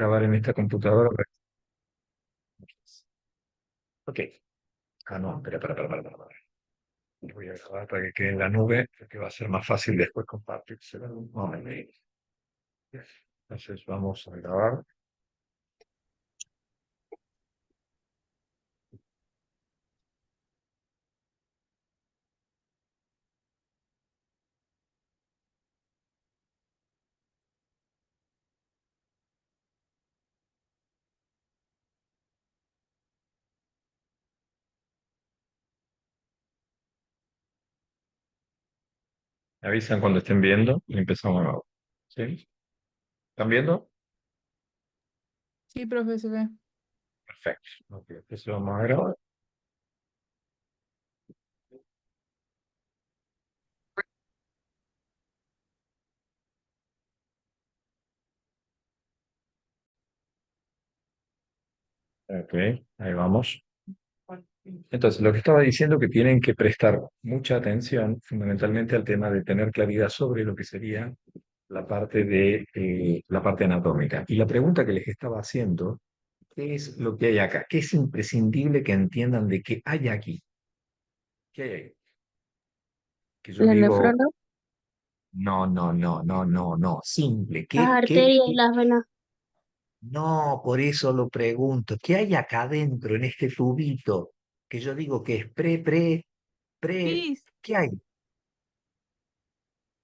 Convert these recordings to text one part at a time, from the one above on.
grabar en esta computadora. Ok. Ah, no, espera. Lo voy a grabar para que quede en la nube, porque va a ser más fácil después compartirse. Un momento. Entonces vamos a grabar. Me avisan cuando estén viendo y empezamos a grabar. ¿Sí? ¿Están viendo? Sí, profe, se ve. Perfecto. Ok, entonces vamos a grabar. Ok, ahí vamos. Entonces, lo que estaba diciendo que tienen que prestar mucha atención fundamentalmente al tema de tener claridad sobre lo que sería la parte anatómica. Y la pregunta que les estaba haciendo, ¿qué es lo que hay acá? ¿Qué es imprescindible que entiendan de qué hay aquí? ¿Qué hay ahí? Que yo La digo, nefrona, no, simple. las arterias y las venas. No, por eso lo pregunto. ¿Qué hay acá adentro en este tubito? Que yo digo que es Pis, ¿qué hay?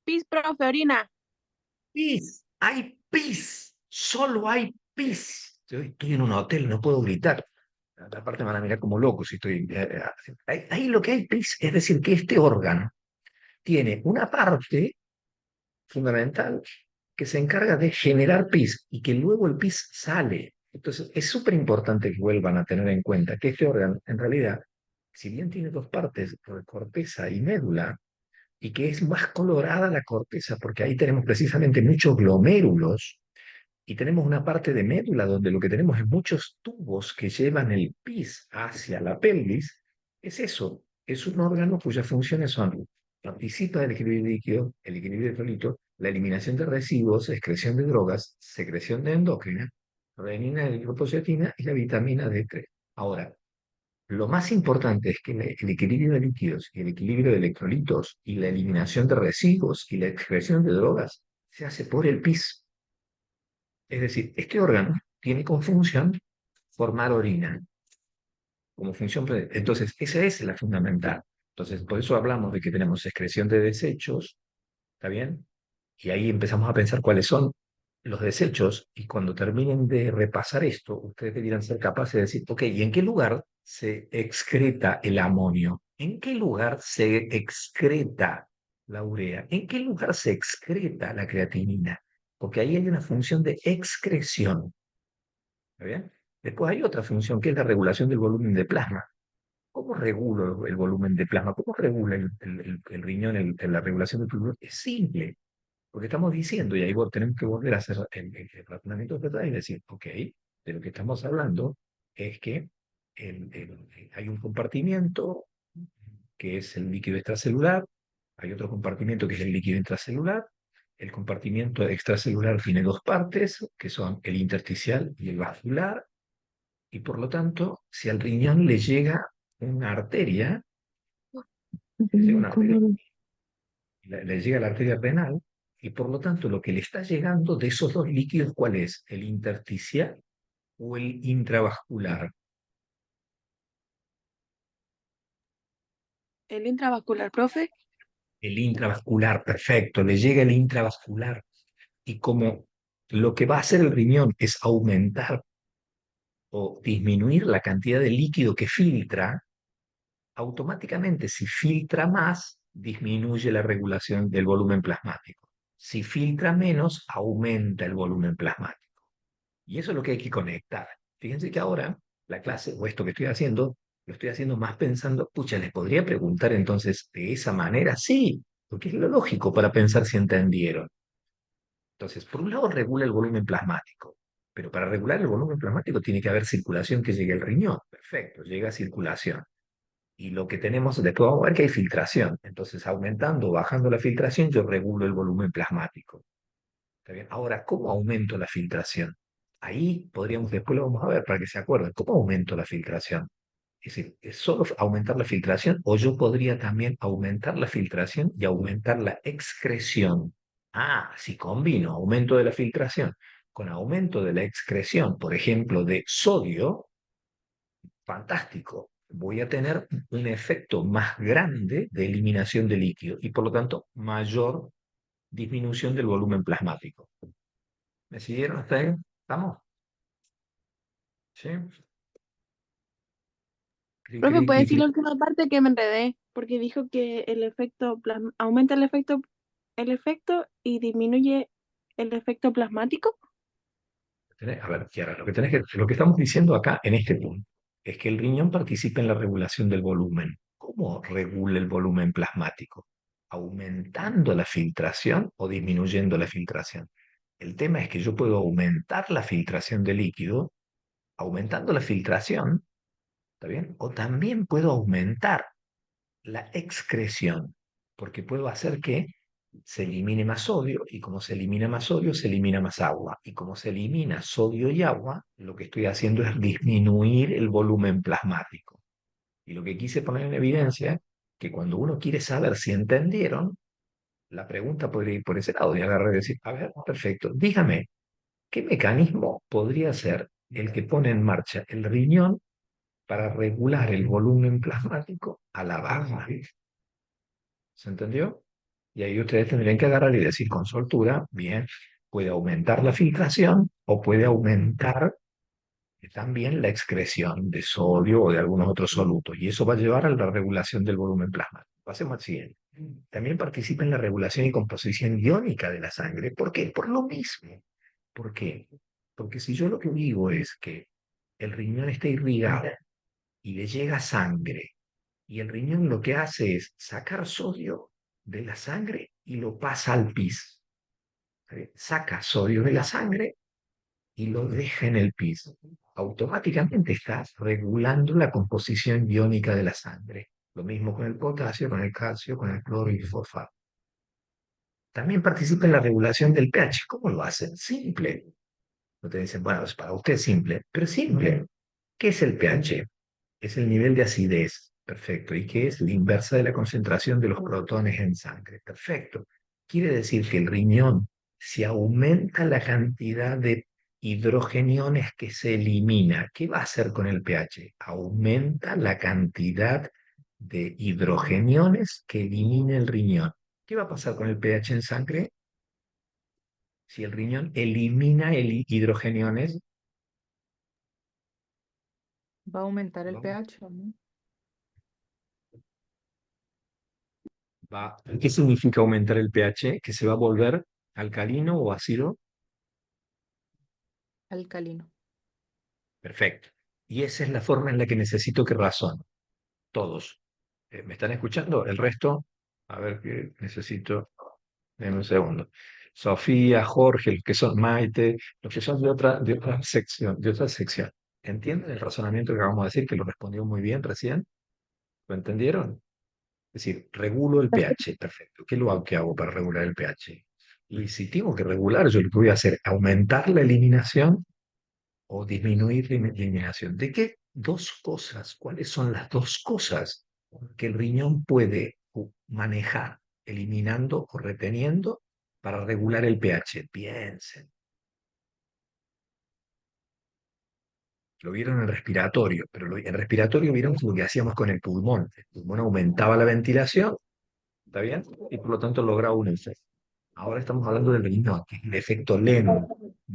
pis, profe, orina. Pis, hay pis, solo hay pis. Yo estoy en un hotel, no puedo gritar. Aparte me van a mirar como loco si estoy... ahí lo que hay pis, es decir, que este órgano tiene una parte fundamental que se encarga de generar pis y que luego el pis sale. Entonces, es súper importante que vuelvan a tener en cuenta que este órgano, en realidad, si bien tiene dos partes, corteza y médula, y que es más colorada la corteza, porque ahí tenemos precisamente muchos glomérulos, y tenemos una parte de médula donde lo que tenemos es muchos tubos que llevan el pis hacia la pelvis, es eso, es un órgano cuyas funciones son participa del equilibrio líquido, el equilibrio electrolito, la eliminación de residuos, excreción de drogas, secreción de endócrina, renina, eritropoyetina y la vitamina D3. Ahora, lo más importante es que el equilibrio de líquidos y el equilibrio de electrolitos y la eliminación de residuos y la excreción de drogas se hace por el pis. Es decir, este órgano tiene como función formar orina, como función. Entonces, esa es la fundamental. Entonces, por eso hablamos de que tenemos excreción de desechos, ¿está bien? Y ahí empezamos a pensar cuáles son los desechos, y cuando terminen de repasar esto, ustedes deberían ser capaces de decir, ok, ¿y en qué lugar se excreta el amonio? ¿En qué lugar se excreta la urea? ¿En qué lugar se excreta la creatinina? Porque ahí hay una función de excreción, ¿está bien? Después hay otra función que es la regulación del volumen de plasma. ¿Cómo regulo el volumen de plasma? ¿Cómo regula el riñón la regulación del plasma? Es simple, porque estamos diciendo, y ahí tenemos que volver a hacer el razonamiento de y decir, ok, de lo que estamos hablando es que hay un compartimiento que es el líquido extracelular, hay otro compartimiento que es el líquido intracelular, el compartimiento extracelular tiene dos partes, que son el intersticial y el vascular, y por lo tanto, si al riñón una arteria, le llega una arteria le llega la arteria renal, y por lo tanto lo que le está llegando de esos dos líquidos, ¿cuál es? ¿El intersticial o el intravascular? El intravascular, profe. El intravascular, perfecto, le llega el intravascular. Y como lo que va a hacer el riñón es aumentar o disminuir la cantidad de líquido que filtra, automáticamente si filtra más, disminuye la regulación del volumen plasmático. Si filtra menos, aumenta el volumen plasmático. Y eso es lo que hay que conectar. Fíjense que ahora la clase o esto que estoy haciendo, lo estoy haciendo más pensando, pucha, les podría preguntar entonces de esa manera, sí, porque es lo lógico para pensar si entendieron. Entonces, por un lado regula el volumen plasmático, pero para regular el volumen plasmático tiene que haber circulación que llegue al riñón. Perfecto, llega circulación. Y lo que tenemos, después vamos a ver que hay filtración. Entonces, aumentando o bajando la filtración, yo regulo el volumen plasmático. ¿Está bien? Ahora, ¿cómo aumento la filtración? Ahí podríamos, después lo vamos a ver para que se acuerden, ¿cómo aumento la filtración? Es decir, ¿es solo aumentar la filtración o yo podría también aumentar la filtración y aumentar la excreción? Ah, si combino aumento de la filtración con aumento de la excreción, por ejemplo, de sodio, fantástico. Voy a tener un efecto más grande de eliminación de líquido y por lo tanto mayor disminución del volumen plasmático. ¿Me siguieron hasta ahí? ¿Estamos? ¿Sí? Cri, Profe, cri, ¿puede cri, decir cri. la última parte que me enredé? Porque dijo que aumenta el efecto y disminuye el efecto plasmático. A ver, Kiara, lo que estamos diciendo acá en este punto es que el riñón participa en la regulación del volumen. ¿Cómo regula el volumen plasmático? ¿Aumentando la filtración o disminuyendo la filtración? El tema es que yo puedo aumentar la filtración de líquido, aumentando la filtración, ¿está bien? O también puedo aumentar la excreción, porque puedo hacer que se elimine más sodio y como se elimina más sodio, se elimina más agua. Y como se elimina sodio y agua, lo que estoy haciendo es disminuir el volumen plasmático. Y lo que quise poner en evidencia es que cuando uno quiere saber si entendieron, la pregunta podría ir por ese lado y agarrar y decir, a ver, perfecto, dígame, ¿qué mecanismo podría ser el que pone en marcha el riñón para regular el volumen plasmático a la baja? ¿Se entendió? Y ahí ustedes tendrían que agarrar y decir con soltura, bien, puede aumentar la filtración o puede aumentar también la excreción de sodio o de algunos otros solutos. Y eso va a llevar a la regulación del volumen plasmático. Pasemos al siguiente. También participa en la regulación y composición iónica de la sangre. ¿Por qué? Por lo mismo. ¿Por qué? Porque si yo lo que digo es que el riñón está irrigado y le llega sangre y el riñón lo que hace es sacar sodio de la sangre y lo pasa al pis. Saca sodio de la sangre y lo deja en el pis. Automáticamente estás regulando la composición iónica de la sangre. Lo mismo con el potasio, con el calcio, con el cloro y el fosfato. También participa en la regulación del pH. ¿Cómo lo hacen? Simple. No te dicen, bueno, es para usted simple, pero simple. ¿Qué es el pH? Es el nivel de acidez. Perfecto. ¿Y qué es? La inversa de la concentración de los protones en sangre. Perfecto. Quiere decir que el riñón, si aumenta la cantidad de hidrogeniones que se elimina, ¿qué va a hacer con el pH? Aumenta la cantidad de hidrogeniones que elimina el riñón. ¿Qué va a pasar con el pH en sangre? Si el riñón elimina el hidrogeniones, Va a aumentar el ¿no? pH, ¿no? ¿Qué significa aumentar el pH? ¿Que se va a volver alcalino o ácido? Alcalino. Perfecto. Y esa es la forma en la que necesito que razonen. Todos. ¿Me están escuchando? El resto, a ver qué necesito. En un segundo. Sofía, Jorge, los que son Maite, los que son de otra sección, de otra sección. ¿Entienden el razonamiento que acabamos de decir, que lo respondió muy bien recién? ¿Lo entendieron? Es decir, regulo el pH, perfecto. ¿Qué hago para regular el pH? Y si tengo que regular, yo lo que voy a hacer, aumentar la eliminación o disminuir la eliminación. ¿De qué? Dos cosas. ¿Cuáles son las dos cosas que el riñón puede manejar, eliminando o reteniendo para regular el pH? Piensen. Lo vieron en el respiratorio, pero en respiratorio vieron lo que hacíamos con el pulmón. El pulmón aumentaba la ventilación, ¿está bien? Y por lo tanto lograba un efecto. Ahora estamos hablando del riñón, que es el efecto lento,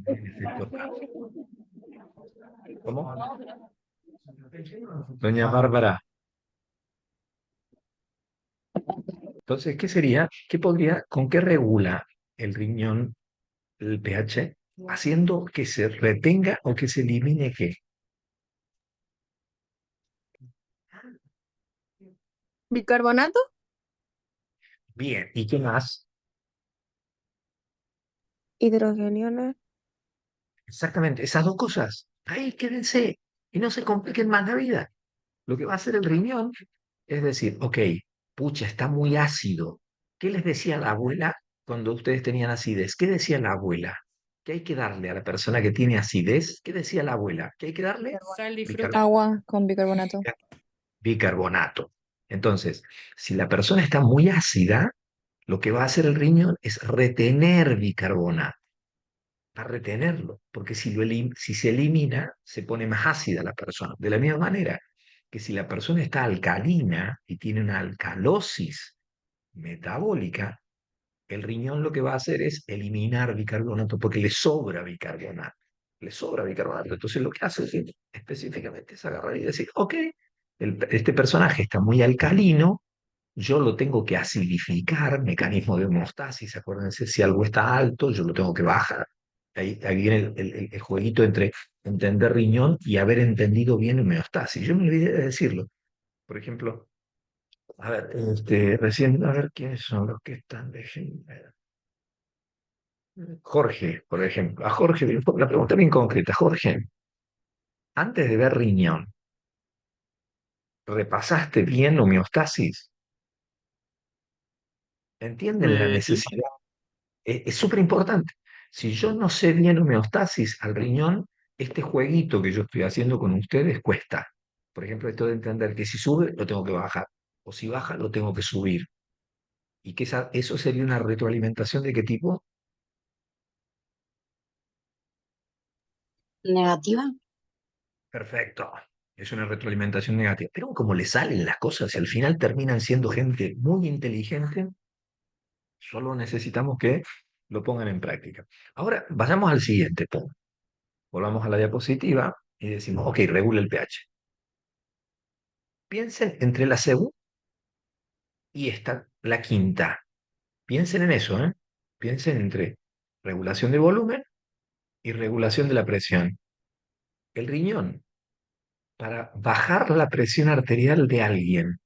el efecto rápido. ¿Cómo? Doña Bárbara, entonces, ¿qué sería? ¿Con qué regula el riñón el pH? Haciendo que se retenga o que se elimine qué. ¿Bicarbonato? Bien, ¿y qué más? Hidrogeniones. Exactamente, esas dos cosas. Ahí quédense y no se compliquen más la vida. Lo que va a hacer el riñón es decir, ok, pucha, está muy ácido. ¿Qué les decía la abuela cuando ustedes tenían acidez? ¿Qué decía la abuela? ¿Qué hay que darle a la persona que tiene acidez? ¿Qué decía la abuela? ¿Qué hay que darle? Sal y Bicar- fruta. Agua con bicarbonato. Bicarbonato. Entonces, si la persona está muy ácida, lo que va a hacer el riñón es retener bicarbonato, va a retenerlo, porque si se elimina, se pone más ácida la persona. De la misma manera que si la persona está alcalina y tiene una alcalosis metabólica, el riñón lo que va a hacer es eliminar bicarbonato porque le sobra bicarbonato. Le sobra bicarbonato. Entonces lo que hace específicamente es agarrar y decir, ok, este personaje está muy alcalino, yo lo tengo que acidificar, mecanismo de homeostasis, acuérdense, si algo está alto, yo lo tengo que bajar. Ahí viene el jueguito entre entender riñón y haber entendido bien homeostasis. Yo me olvidé de decirlo. Por ejemplo, a ver, recién, a ver quiénes son los que están. Jorge, por ejemplo. A Jorge, la pregunta bien concreta. Jorge, antes de ver riñón, ¿repasaste bien homeostasis? ¿Entienden la Sí, necesidad? Es súper importante. Si yo no sé bien homeostasis al riñón, este jueguito que yo estoy haciendo con ustedes cuesta. Por ejemplo, esto de entender que si sube, lo tengo que bajar. O si baja, lo tengo que subir. Y que eso sería una retroalimentación de qué tipo. Negativa. Perfecto. Es una retroalimentación negativa. Pero como le salen las cosas y al final terminan siendo gente muy inteligente, solo necesitamos que lo pongan en práctica. Ahora, vayamos al siguiente punto. Volvamos a la diapositiva y decimos, ok, regula el pH. Piensen entre la segunda y esta, la quinta. Piensen en eso, ¿eh? Piensen entre regulación de volumen y regulación de la presión. El riñón, para bajar la presión arterial de alguien,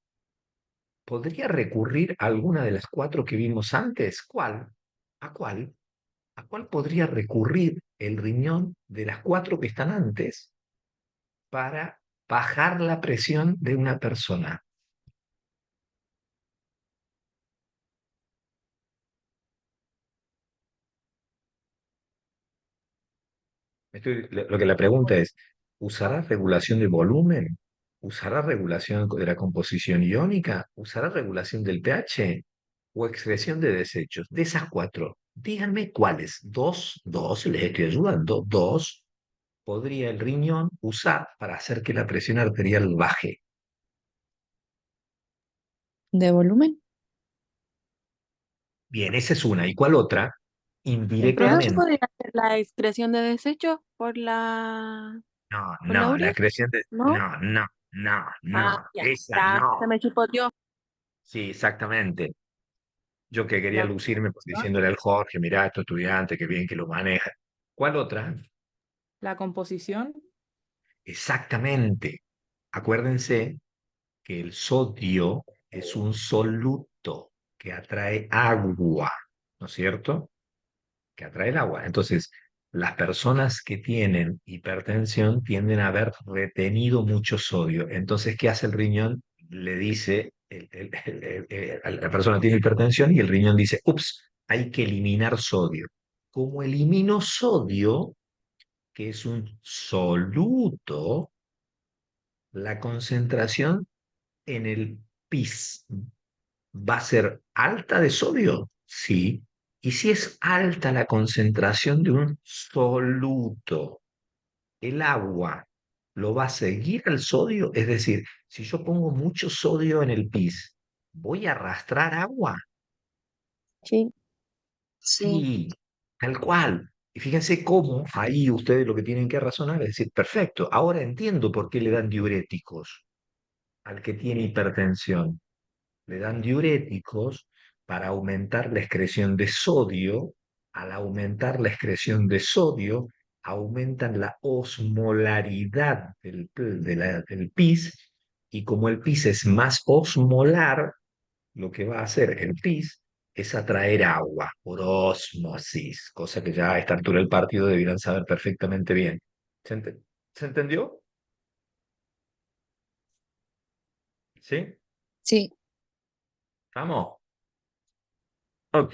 ¿podría recurrir a alguna de las cuatro que vimos antes? ¿Cuál? ¿A cuál? ¿A cuál podría recurrir el riñón de las cuatro que están antes para bajar la presión de una persona? Lo que la pregunta es, ¿usará regulación de volumen? ¿Usará regulación de la composición iónica? ¿Usará regulación del pH? ¿O excreción de desechos? De esas cuatro, díganme cuáles. Dos, les estoy ayudando. Dos podría el riñón usar para hacer que la presión arterial baje. ¿De volumen? Bien, esa es una. ¿Y cuál otra? ¿El pH Indirectamente. podría ser la excreción de desechos No, por la no, la urea? excreción de... ¿No? No, no, no, Ah, no. ya, Esa ya, se no. me chipoteó. Sí, exactamente. Yo que quería La lucirme composición. diciéndole al Jorge, mirá, estos estudiante, que bien que lo maneja. ¿Cuál otra? La composición. Exactamente. Acuérdense que el sodio es un soluto que atrae agua, ¿no es cierto? Que atrae el agua. Entonces, las personas que tienen hipertensión tienden a haber retenido mucho sodio. Entonces, ¿qué hace el riñón? Le dice, la persona tiene hipertensión y el riñón dice, ups, hay que eliminar sodio. Como elimino sodio, que es un soluto, la concentración en el pis va a ser alta de sodio, sí. Y si es alta la concentración de un soluto, el agua lo va a seguir al sodio, es decir, si yo pongo mucho sodio en el pis, ¿voy a arrastrar agua? Sí. Sí. Sí, tal cual. Y fíjense cómo ahí ustedes lo que tienen que razonar es decir, perfecto, ahora entiendo por qué le dan diuréticos al que tiene hipertensión. Le dan diuréticos para aumentar la excreción de sodio. Al aumentar la excreción de sodio, aumentan la osmolaridad del pis, y como el pis es más osmolar, lo que va a hacer el pis es atraer agua por osmosis, cosa que ya a esta altura del partido debieran saber perfectamente bien. ¿Se entendió? ¿Sí? Sí. ¿Vamos? Ok.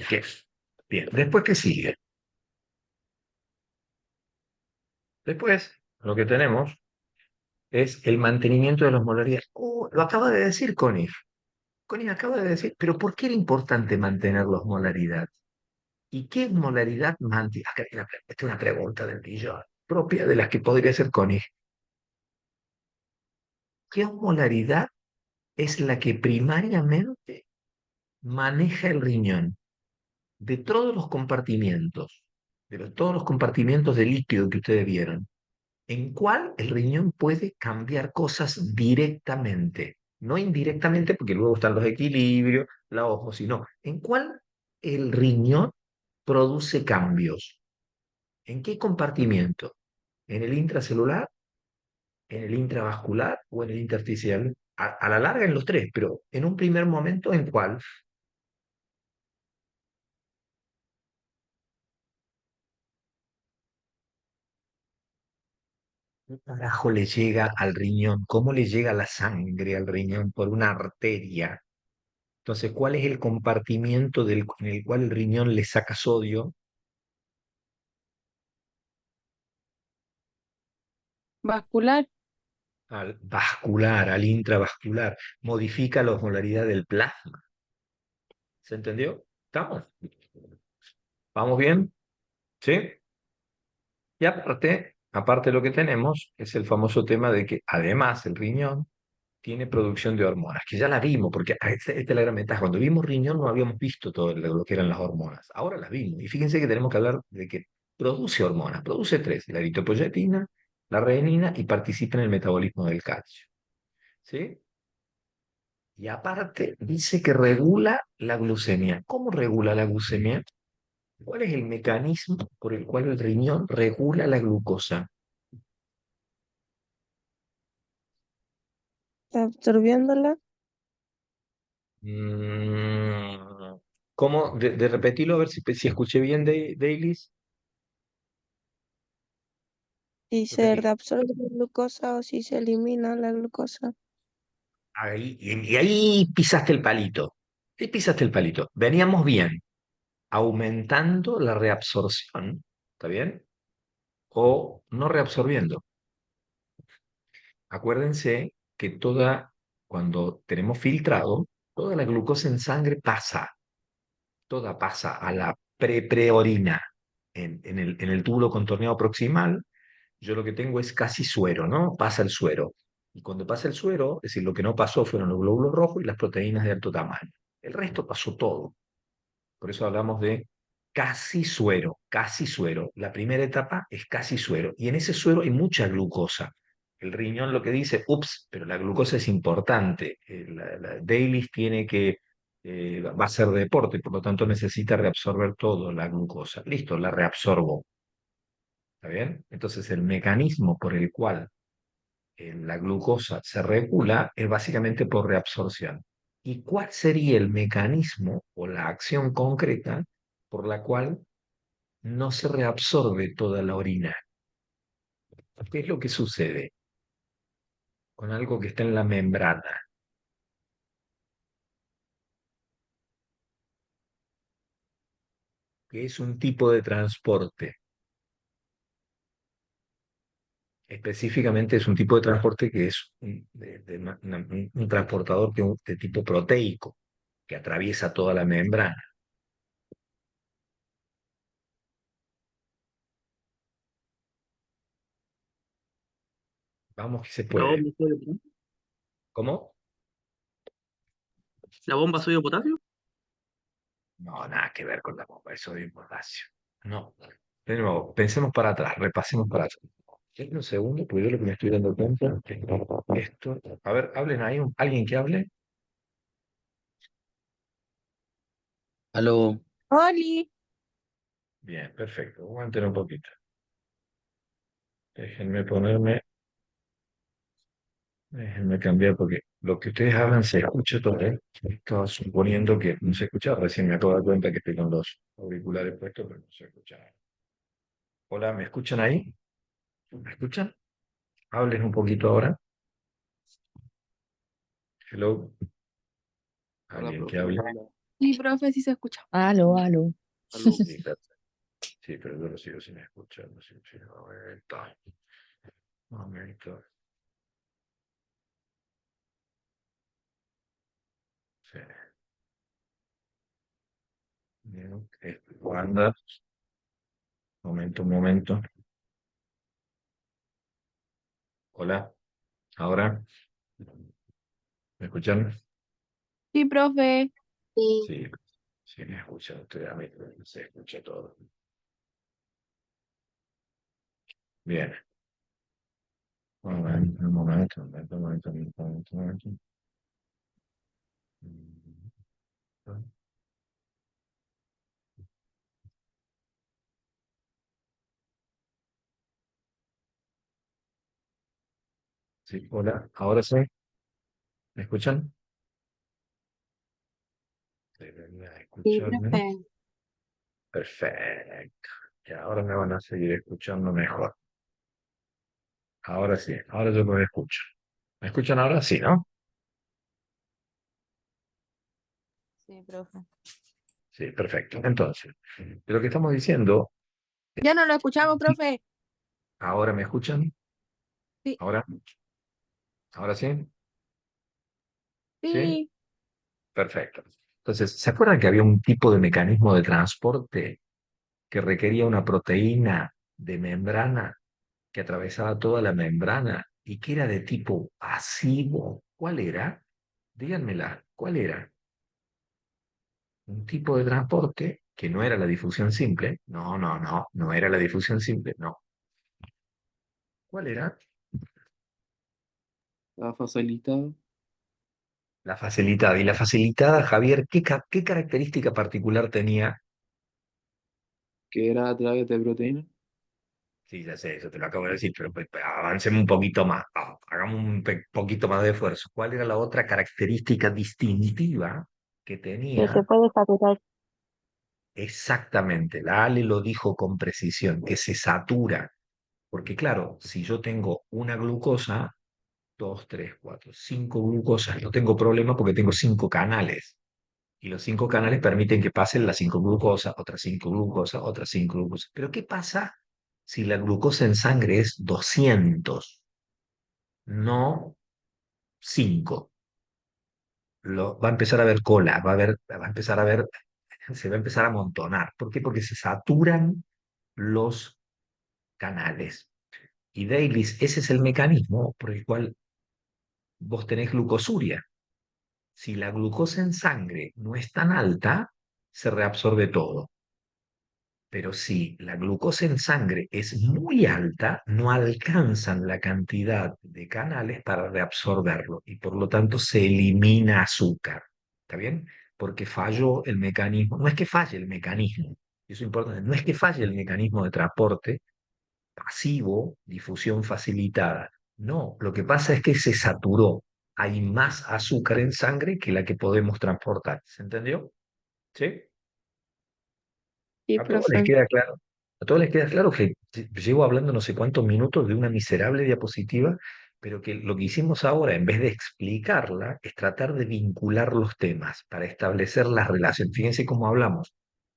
Bien, después, ¿qué sigue? Después, lo que tenemos es el mantenimiento de las molaridades. Oh, lo acaba de decir Connie. Connie acaba de decir, pero ¿por qué era importante mantener las molaridades? ¿Y qué molaridad mantiene? Acá hay esta es una pregunta del millón, propia de las que podría ser Connie. ¿Qué molaridad es la que primariamente maneja el riñón de todos los compartimientos, todos los compartimientos de líquido que ustedes vieron? ¿En cuál el riñón puede cambiar cosas directamente? No indirectamente, porque luego están los equilibrios, la ojo, sino en cuál el riñón produce cambios. ¿En qué compartimiento? ¿En el intracelular, en el intravascular o en el intersticial? A la larga en los tres, pero en un primer momento, ¿en cuál? ¿Qué carajo le llega al riñón? ¿Cómo le llega la sangre al riñón? Por una arteria. Entonces, ¿cuál es el compartimiento en el cual el riñón le saca sodio? Vascular. Al vascular, al intravascular. Modifica la osmolaridad del plasma. ¿Se entendió? ¿Estamos? ¿Vamos bien? ¿Sí? Y aparte lo que tenemos es el famoso tema de que además el riñón tiene producción de hormonas, que ya la vimos, porque esta es la gran ventaja. Cuando vimos riñón no habíamos visto todo lo que eran las hormonas. Ahora las vimos. Y fíjense que tenemos que hablar de que produce hormonas. Produce tres, la eritropoyetina, la renina y participa en el metabolismo del calcio. ¿Sí? Y aparte dice que regula la glucemia. ¿Cómo regula la glucemia? ¿Cuál es el mecanismo por el cual el riñón regula la glucosa? Absorbiéndola. Mm, ¿Cómo? De repetirlo, a ver si escuché bien, Dailies. Si se Repetí. reabsorbe la glucosa o si se elimina la glucosa. Y ahí pisaste el palito. Ahí pisaste el palito. Veníamos bien, aumentando la reabsorción, ¿está bien? O no reabsorbiendo. Acuérdense que cuando tenemos filtrado, toda la glucosa en sangre toda pasa a la preorina en el túbulo contorneado proximal. Yo lo que tengo es casi suero, ¿no? Pasa el suero. Y cuando pasa el suero, es decir, lo que no pasó fueron los glóbulos rojos y las proteínas de alto tamaño. El resto pasó todo. Por eso hablamos de casi suero, casi suero. La primera etapa es casi suero. Y en ese suero hay mucha glucosa. El riñón lo que dice, ups, pero la glucosa es importante. Dailies tiene va a hacer deporte, por lo tanto necesita reabsorber todo la glucosa. Listo, la reabsorbo. ¿Está bien? Entonces el mecanismo por el cual la glucosa se regula es básicamente por reabsorción. ¿Y cuál sería el mecanismo o la acción concreta por la cual no se reabsorbe toda la orina? ¿Qué es lo que sucede con algo que está en la membrana? Que es un tipo de transporte. Específicamente es un tipo de transporte que es un transportador de tipo proteico, que atraviesa toda la membrana. Vamos que se La puede. bomba sodio potasio. ¿Cómo? La bomba sodio potasio. No, nada que ver con la bomba de sodio y potasio. No. De nuevo, pensemos para atrás, repasemos para atrás. Denme un segundo, porque yo lo que me estoy dando cuenta es esto. A ver, hablen ahí, alguien que hable. Aló. ¡Oli! Bien, perfecto. Aguanten un poquito. Déjenme ponerme, déjenme cambiar, porque lo que ustedes hablan se escucha todo, ¿eh? Estaba suponiendo que no se escuchaba. Recién me acabo de dar cuenta que estoy con los auriculares puestos, pero no se escucha. Hola, ¿me escuchan ahí? ¿Me escuchan? Hablen un poquito ahora. Hello. Hola, Alguien que profe. hable. Sí, profe, sí se escucha. Aló, aló. Aló. Sí, perfecto. Sí, pero yo lo sigo sin escuchar. No sé si un momento. Sí. Bien, Wanda, un momento. Hola, ahora, ¿me escuchan? Sí, profe. Sí, sí, me escuchan. A mí se escucha todo. Bien. Un momento, un momento, un momento, un momento, un momento. Sí, hola, ahora sí, ¿me escuchan? Debería Sí, escucharme. profe. Perfecto. Y ahora me van a seguir escuchando mejor. Ahora sí, ahora yo los escucho. ¿Me escuchan ahora? Sí, ¿no? Sí, profe. Sí, perfecto. Entonces, de lo que estamos diciendo, Ya no lo escuchamos, profe. ¿ahora me escuchan? Sí, ¿Ahora? ¿Ahora sí? ¿Sí? sí. Perfecto. Entonces, ¿se acuerdan que había un tipo de mecanismo de transporte que requería una proteína de membrana que atravesaba toda la membrana y que era de tipo pasivo? ¿Cuál era? Díganmela, ¿cuál era? Un tipo de transporte que no era la difusión simple. No, no, no, no era la difusión simple, no. ¿Cuál era? La facilitado, La facilitada. Y la facilitada, Javier, ¿qué característica particular tenía? que era a través de proteína, Sí, ya sé, eso te lo acabo de decir, pero avancemos un poquito más. Hagamos un poquito más de esfuerzo. ¿Cuál era la otra característica distintiva que Que se tenía? puede saturar. Exactamente, la Ale lo dijo con precisión, que se satura. Porque claro, si yo tengo una glucosa, dos, tres, cuatro, cinco glucosas, no tengo problema porque tengo cinco canales. Y los cinco canales permiten que pasen las cinco glucosas, otras cinco glucosas, otras cinco glucosas. Pero ¿qué pasa si la glucosa en sangre es 200, no 5? Va a empezar a haber cola, va a empezar a ver, se va a empezar a amontonar. ¿Por qué? Porque se saturan los canales. Y Davis, ese es el mecanismo por el cual vos tenés glucosuria. Si la glucosa en sangre no es tan alta, se reabsorbe todo. Pero si la glucosa en sangre es muy alta, no alcanzan la cantidad de canales para reabsorberlo y por lo tanto se elimina azúcar. ¿Está bien? Porque falló el mecanismo. No es que falle el mecanismo, eso es importante, no es que falle el mecanismo de transporte pasivo, difusión facilitada. No, lo que pasa es que se saturó. Hay más azúcar en sangre que la que podemos transportar. ¿Se entendió? ¿Sí? Sí, A todos les profe. queda claro. A todos les queda claro que llevo hablando no sé cuántos minutos de una miserable diapositiva, pero que lo que hicimos ahora, en vez de explicarla, es tratar de vincular los temas para establecer la relación. Fíjense cómo hablamos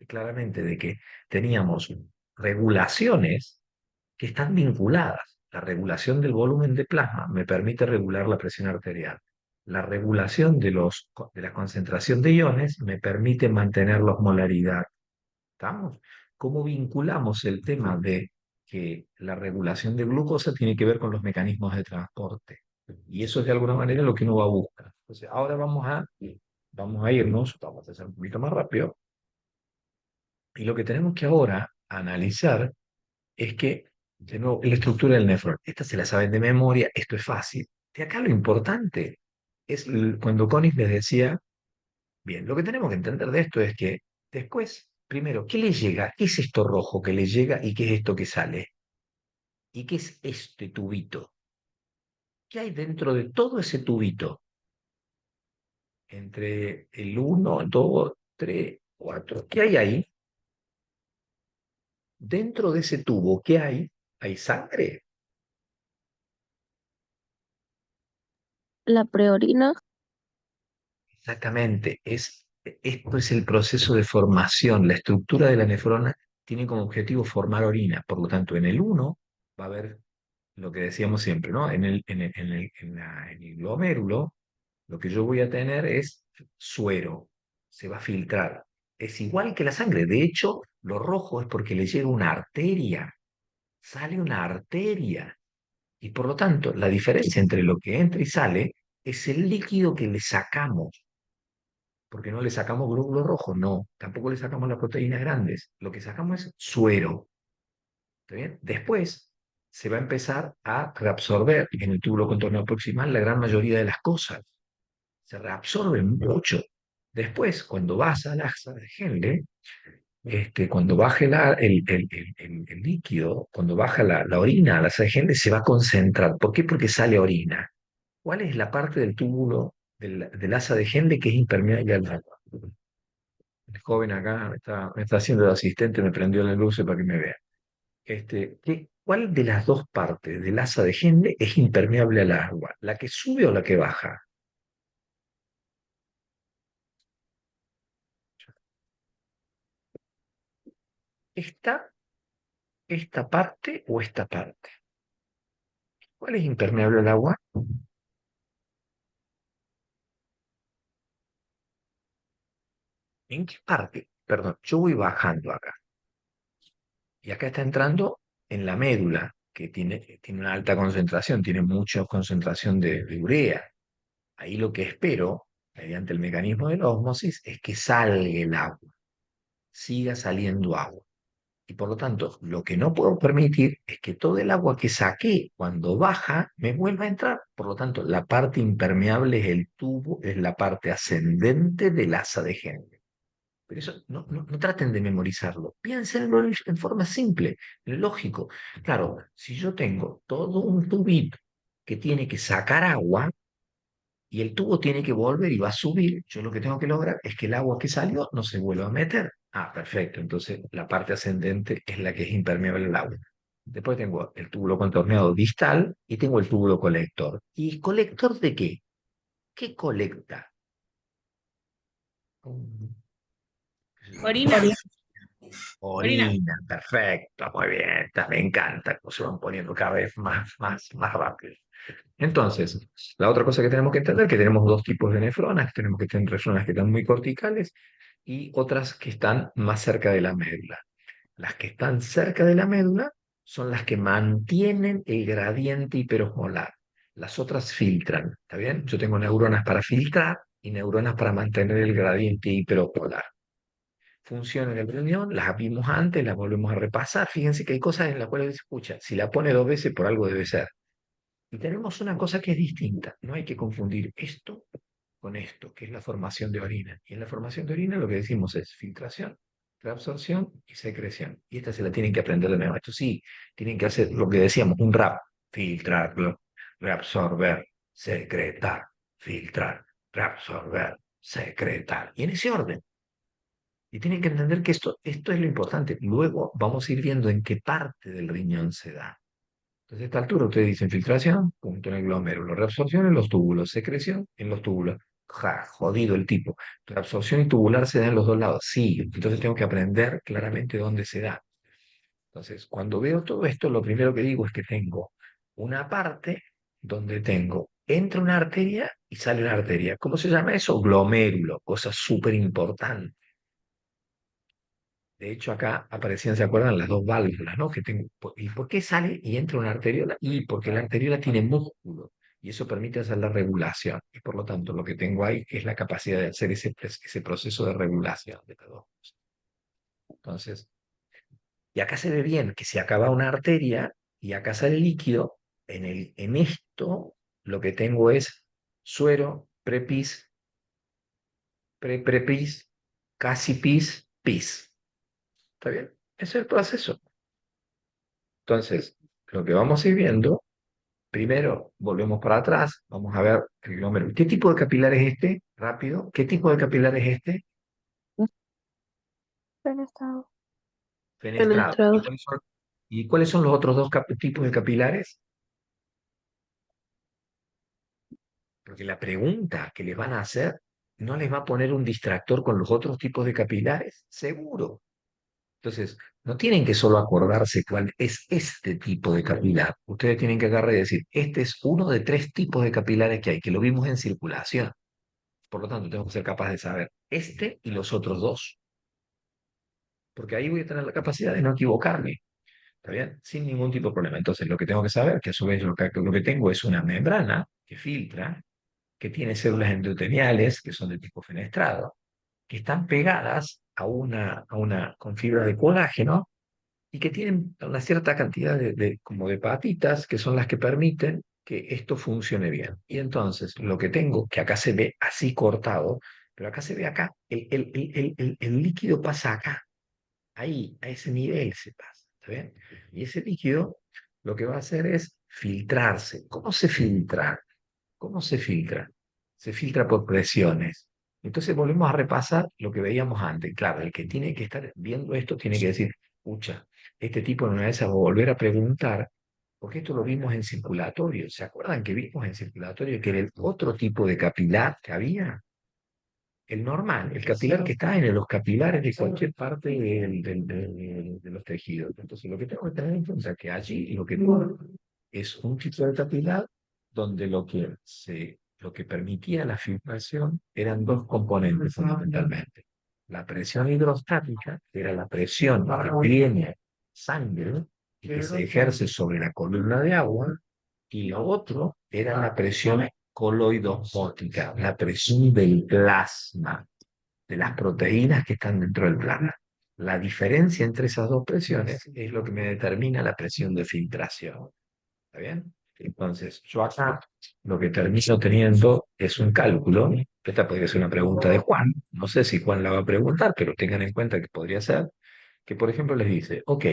claramente de que teníamos regulaciones que están vinculadas. La regulación del volumen de plasma me permite regular la presión arterial. La regulación de la concentración de iones me permite mantener la osmolaridad. ¿Estamos? ¿Cómo vinculamos el tema de que la regulación de glucosa tiene que ver con los mecanismos de transporte? Y eso es de alguna manera lo que uno va a buscar. Entonces, ahora vamos a irnos, vamos a hacer un poquito más rápido, y lo que tenemos que ahora analizar es que, de nuevo, la estructura del nefrón. Esta se la saben de memoria, esto es fácil. De acá lo importante es cuando Connie les decía, bien, lo que tenemos que entender de esto es que después, primero, ¿qué le llega? ¿Qué es esto rojo que le llega y qué es esto que sale? ¿Y qué es este tubito? ¿Qué hay dentro de todo ese tubito? Entre el uno, 2, 3, 4. ¿Qué hay ahí? Dentro de ese tubo, ¿qué hay? ¿Hay sangre? La preorina. Exactamente. Esto es el proceso de formación. La estructura de la nefrona tiene como objetivo formar orina. Por lo tanto, en el 1 va a haber lo que decíamos siempre, ¿no? En el glomérulo, lo que yo voy a tener es suero, se va a filtrar. Es igual que la sangre. De hecho, lo rojo es porque le llega una arteria, sale una arteria. Y por lo tanto, la diferencia entre lo que entra y sale es el líquido que le sacamos. Porque no le sacamos glóbulos rojos, no. Tampoco le sacamos las proteínas grandes. Lo que sacamos es suero. ¿Está bien? Después se va a empezar a reabsorber en el túbulo contorneado proximal la gran mayoría de las cosas. Se reabsorben mucho. Después, cuando vas al asa de Henle, cuando baje el líquido, cuando baja la orina a la asa de Henle, se va a concentrar. ¿Por qué? Porque sale orina. ¿Cuál es la parte del túbulo del asa de Henle que es impermeable al agua? El joven acá me está haciendo de asistente, me prendió la luz para que me vea. ¿Cuál de las dos partes del asa de Henle es impermeable al agua? ¿La que sube o la que baja? ¿Esta, esta parte o esta parte? ¿Cuál es impermeable al agua? ¿En qué parte? Perdón, yo voy bajando acá. Y acá está entrando en la médula, que tiene una alta concentración, tiene mucha concentración de urea. Ahí lo que espero, mediante el mecanismo de la ósmosis, es que salga el agua, siga saliendo agua. Y por lo tanto, lo que no puedo permitir es que todo el agua que saqué cuando baja me vuelva a entrar. Por lo tanto, la parte impermeable es el tubo, es la parte ascendente del asa de Henle. Pero eso no traten de memorizarlo. Piénsenlo en forma simple, lógico. Claro, si yo tengo todo un tubito que tiene que sacar agua, y el tubo tiene que volver y va a subir, yo lo que tengo que lograr es que el agua que salió no se vuelva a meter. Ah, perfecto. Entonces la parte ascendente es la que es impermeable al agua. Después tengo el túbulo contorneado distal y tengo el túbulo colector. ¿Y colector de qué? ¿Qué colecta? Orina. Orina. Orina, perfecto, muy bien, me encanta cómo se van poniendo cada vez más rápido. Entonces, la otra cosa que tenemos que entender es que tenemos dos tipos de nefronas, tenemos que tener nefronas que están muy corticales y otras que están más cerca de la médula. Las que están cerca de la médula son las que mantienen el gradiente hiperosmolar. Las otras filtran, ¿está bien? Yo tengo neuronas para filtrar y neuronas para mantener el gradiente hiperosmolar. Función en el riñón, las vimos antes, las volvemos a repasar. Fíjense que hay cosas en las cuales se escucha, si la pone dos veces por algo debe ser. Y tenemos una cosa que es distinta. No hay que confundir esto con esto, que es la formación de orina. Y en la formación de orina lo que decimos es filtración, reabsorción y secreción. Y esta se la tienen que aprender de nuevo. Esto sí, tienen que hacer lo que decíamos, un rap. Filtrarlo, reabsorber, secretar, filtrar, reabsorber, secretar. Y en ese orden. Y tienen que entender que esto es lo importante. Luego vamos a ir viendo en qué parte del riñón se da. Entonces, a esta altura ustedes dicen filtración, punto en el glomérulo, reabsorción en los túbulos, secreción en los túbulos. Ja, jodido el tipo. Reabsorción y tubular se da en los dos lados. Sí, entonces tengo que aprender claramente dónde se da. Entonces, cuando veo todo esto, lo primero que digo es que tengo una parte donde entra una arteria y sale una arteria. ¿Cómo se llama eso? Glomérulo, cosa súper importante. De hecho, acá aparecían, ¿se acuerdan? Las dos válvulas, ¿no? ¿Y por qué sale y entra una arteriola? Y porque la arteriola tiene músculo y eso permite hacer la regulación. Y por lo tanto, lo que tengo ahí es la capacidad de hacer ese proceso de regulación de las dos cosas. Entonces, y acá se ve bien que se acaba una arteria y acá sale líquido. En esto, lo que tengo es suero, prepis, pre-prepis, casi pis, pis. ¿Está bien? Ese es el proceso. Entonces, lo que vamos a ir viendo, primero volvemos para atrás, vamos a ver el glomérulo. ¿Qué tipo de capilar es este? Rápido. ¿Qué tipo de capilar es este? Fenestrado. Fenestrado. Fenestrado. ¿Y cuáles son los otros dos tipos de capilares? Porque la pregunta que les van a hacer no les va a poner un distractor con los otros tipos de capilares, seguro. Entonces, no tienen que solo acordarse cuál es este tipo de capilar. Ustedes tienen que agarrar y decir, este es uno de 3 tipos de capilares que hay, que lo vimos en circulación. Por lo tanto, tengo que ser capaz de saber este y los otros 2. Porque ahí voy a tener la capacidad de no equivocarme. ¿Está bien? Sin ningún tipo de problema. Entonces, lo que tengo que saber, que a su vez lo que tengo es una membrana que filtra, que tiene células endoteliales, que son de tipo fenestrado, que están pegadas con fibra de colágeno y que tienen una cierta cantidad como de patitas que son las que permiten que esto funcione bien. Y entonces lo que tengo, que acá se ve así cortado, pero acá se ve acá, el líquido pasa acá, ahí, a ese nivel se pasa, ¿está bien? Y ese líquido lo que va a hacer es filtrarse. ¿Cómo se filtra? ¿Cómo se filtra? Se filtra por presiones. Entonces volvemos a repasar lo que veíamos antes. Claro, el que tiene que estar viendo esto tiene que decir, pucha, este tipo en una de esas va a volver a preguntar, porque esto lo vimos en circulatorio. ¿Se acuerdan que vimos en circulatorio que era el otro tipo de capilar que había? El normal, el capilar que está en los capilares de cualquier parte de los tejidos. Entonces, lo que tengo que tener en cuenta es que allí lo que tengo es un tipo de capilar donde lo que permitía la filtración eran 2 componentes fundamentalmente. La presión hidrostática, que era la presión que tiene sangre y que se ejerce sobre la columna de agua, y lo otro era la presión coloidosmótica, la presión del plasma, de las proteínas que están dentro del plasma. La diferencia entre esas 2 presiones es lo que me determina la presión de filtración. ¿Está bien? Entonces, yo acá lo que termino teniendo es un cálculo. Esta podría ser una pregunta de Juan. No sé si Juan la va a preguntar, pero tengan en cuenta que podría ser que, por ejemplo, les dice, ok,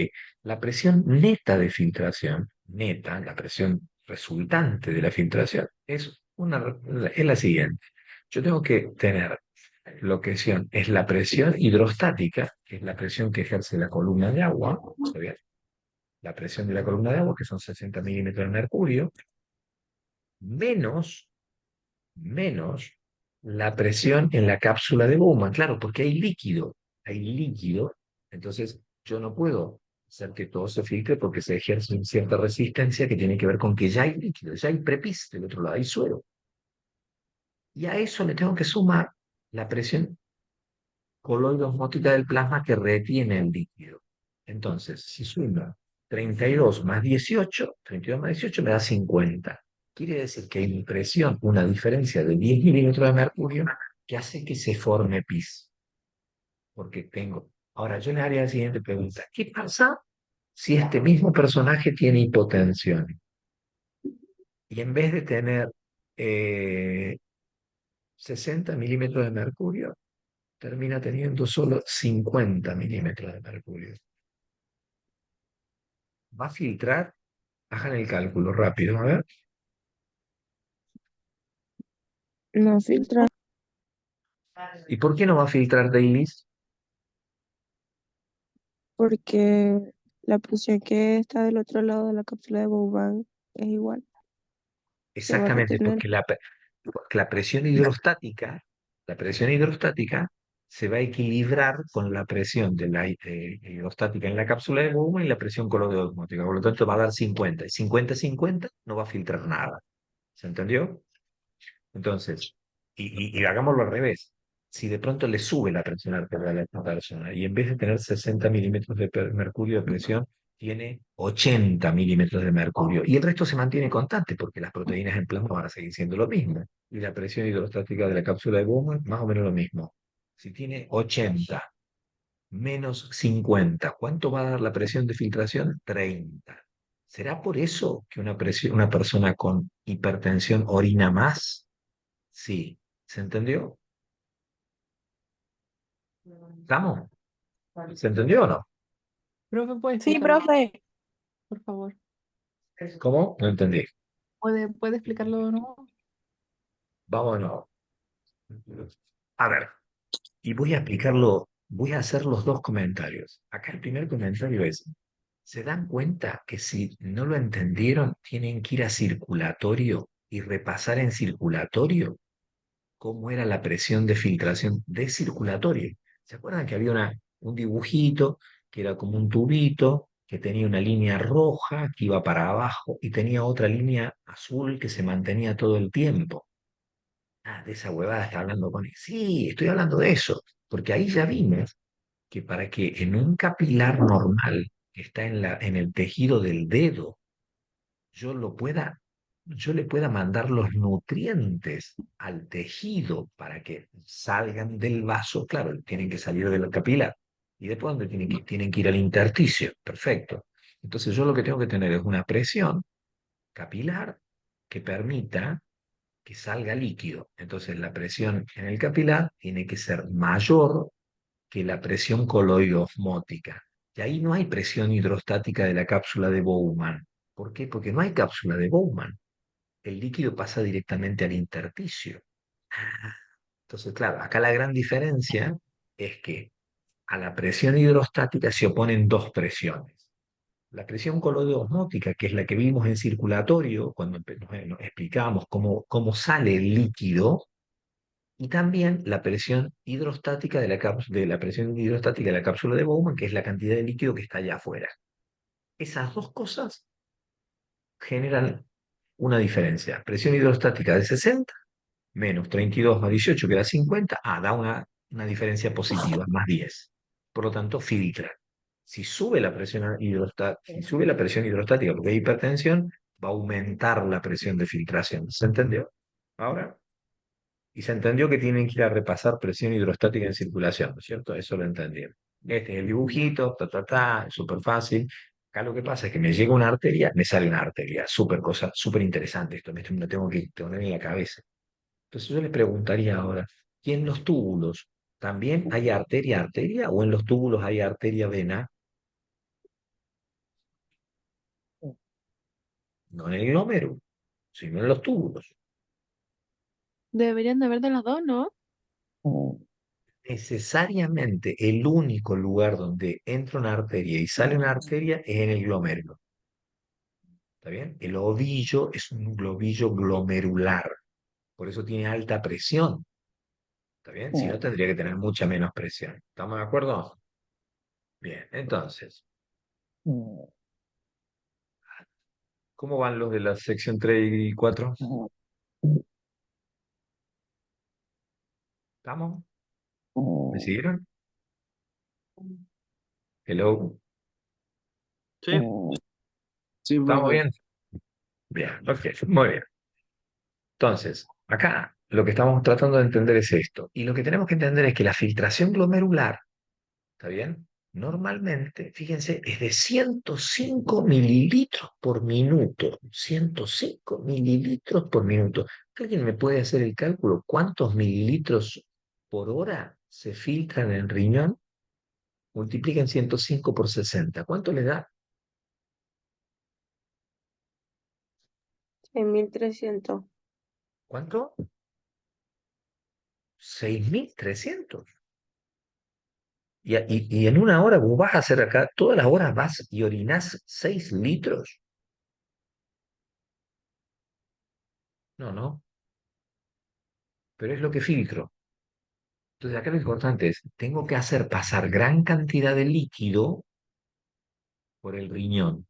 la presión neta de filtración, neta, la presión resultante de la filtración, es la siguiente. Yo tengo que tener lo que es la presión hidrostática, que es la presión que ejerce la columna de agua, ¿está bien? La presión de la columna de agua, que son 60 milímetros de mercurio, menos, menos la presión en la cápsula de Bowman. Claro, porque hay líquido, entonces yo no puedo hacer que todo se filtre porque se ejerce una cierta resistencia que tiene que ver con que ya hay líquido, ya hay prepis, del otro lado hay suero. Y a eso le tengo que sumar la presión coloidosmótica del plasma que retiene el líquido. Entonces, si sumo 32 más 18, 32 más 18 me da 50. Quiere decir que hay presión, una diferencia de 10 milímetros de mercurio que hace que se forme pis. Porque tengo. Ahora, yo le haría la siguiente pregunta. ¿Qué pasa si este mismo personaje tiene hipotensión? Y en vez de tener 60 milímetros de mercurio, termina teniendo solo 50 milímetros de mercurio. ¿Va a filtrar? Hagan el cálculo rápido, a ver. No filtra ¿Y por qué no va a filtrar Dailies? porque la presión que está del otro lado de la cápsula de Bowman es igual. Se va a Exactamente, retener. porque la presión hidrostática se va a equilibrar con la presión de la hidrostática en la cápsula de Bowman y la presión coloidosmótica. Por lo tanto, va a dar 50. Y 50-50 no va a filtrar nada. ¿Se entendió? Entonces, y hagámoslo al revés. Si de pronto le sube la presión arterial a esta persona y en vez de tener 60 milímetros de mercurio de presión, tiene 80 milímetros de mercurio y el resto se mantiene constante porque las proteínas en plasma van a seguir siendo lo mismo y la presión hidrostática de la cápsula de Bowman más o menos lo mismo. Si tiene 80 menos 50, ¿cuánto va a dar la presión de filtración? 30. ¿Será por eso que una persona con hipertensión orina más? Sí, ¿se entendió? ¿Estamos? ¿Se entendió o no? Profe, ¿puede Sí, explicarlo, profe. por favor? ¿Cómo? No entendí. ¿Puede explicarlo de nuevo? Vámonos. A ver, y voy a explicarlo, voy a hacer los 2 comentarios. Acá el primer comentario es, ¿se dan cuenta que si no lo entendieron, tienen que ir a circulatorio y repasar en circulatorio cómo era la presión de filtración de circulatorio? ¿Se acuerdan que había un dibujito que era como un tubito, que tenía una línea roja que iba para abajo y tenía otra línea azul que se mantenía todo el tiempo. Ah, de esa huevada está hablando con él. Sí, estoy hablando de eso, porque ahí ya vimos que para que en un capilar normal que está en el tejido del dedo, yo lo pueda, yo le pueda mandar los nutrientes al tejido para que salgan del vaso, claro, tienen que salir del capilar. ¿Y después dónde tienen que ir? Tienen que ir al intersticio. Perfecto. Entonces yo lo que tengo que tener es una presión capilar que permita que salga líquido. Entonces la presión en el capilar tiene que ser mayor que la presión coloidosmótica. Y ahí no hay presión hidrostática de la cápsula de Bowman. ¿Por qué? Porque no hay cápsula de Bowman. El líquido pasa directamente al intersticio. Ah, entonces, claro, acá la gran diferencia es que a la presión hidrostática se oponen dos presiones. La presión coloidosmótica, que es la que vimos en circulatorio, cuando nos explicábamos cómo sale el líquido, y también la presión hidrostática de la presión hidrostática de la cápsula de Bowman, que es la cantidad de líquido que está allá afuera. Esas dos cosas generan una diferencia. Presión hidrostática de 60 menos 32 más 18, que da 50, da una diferencia positiva, más 10. Por lo tanto, filtra. Si sube la presión hidrostática porque hay hipertensión, va a aumentar la presión de filtración. ¿Se entendió? Ahora, y se entendió que tienen que ir a repasar presión hidrostática en circulación, ¿no es cierto? Eso lo entendieron. Este es el dibujito, es súper fácil. Acá lo que pasa es que me llega una arteria, me sale una arteria. Súper cosa, súper interesante esto, me lo tengo que poner en la cabeza. Entonces yo les preguntaría ahora, ¿y en los túbulos también hay arteria o en los túbulos hay arteria-vena? No en el glómerulo, sino en los túbulos. Deberían de haber de las dos, ¿no? Necesariamente el único lugar donde entra una arteria y sale una arteria es en el glomérulo. ¿Está bien? El ovillo es un globillo glomerular, por eso tiene alta presión. ¿Está bien? Si no, tendría que tener mucha menos presión. ¿Estamos de acuerdo? Bien, entonces, ¿cómo van los de la sección 3 y 4? ¿Estamos? ¿Me siguieron? Hello. Sí. Sí, ¿Estamos profe. bien? Bien, ok, muy bien. Entonces, acá lo que estamos tratando de entender es esto. Y lo que tenemos que entender es que la filtración glomerular, ¿está bien? Normalmente, fíjense, es de 105 mililitros por minuto. 105 mililitros por minuto. ¿Alguien me puede hacer el cálculo? ¿Cuántos mililitros por hora se filtran en el riñón? Multipliquen 105 por 60. ¿Cuánto le da? 6.300. ¿Cuánto? 6.300. Y en una hora vos vas a hacer acá, todas las horas vas y orinás 6 litros. No, no, pero es lo que filtro. Entonces acá lo importante es, tengo que hacer pasar gran cantidad de líquido por el riñón.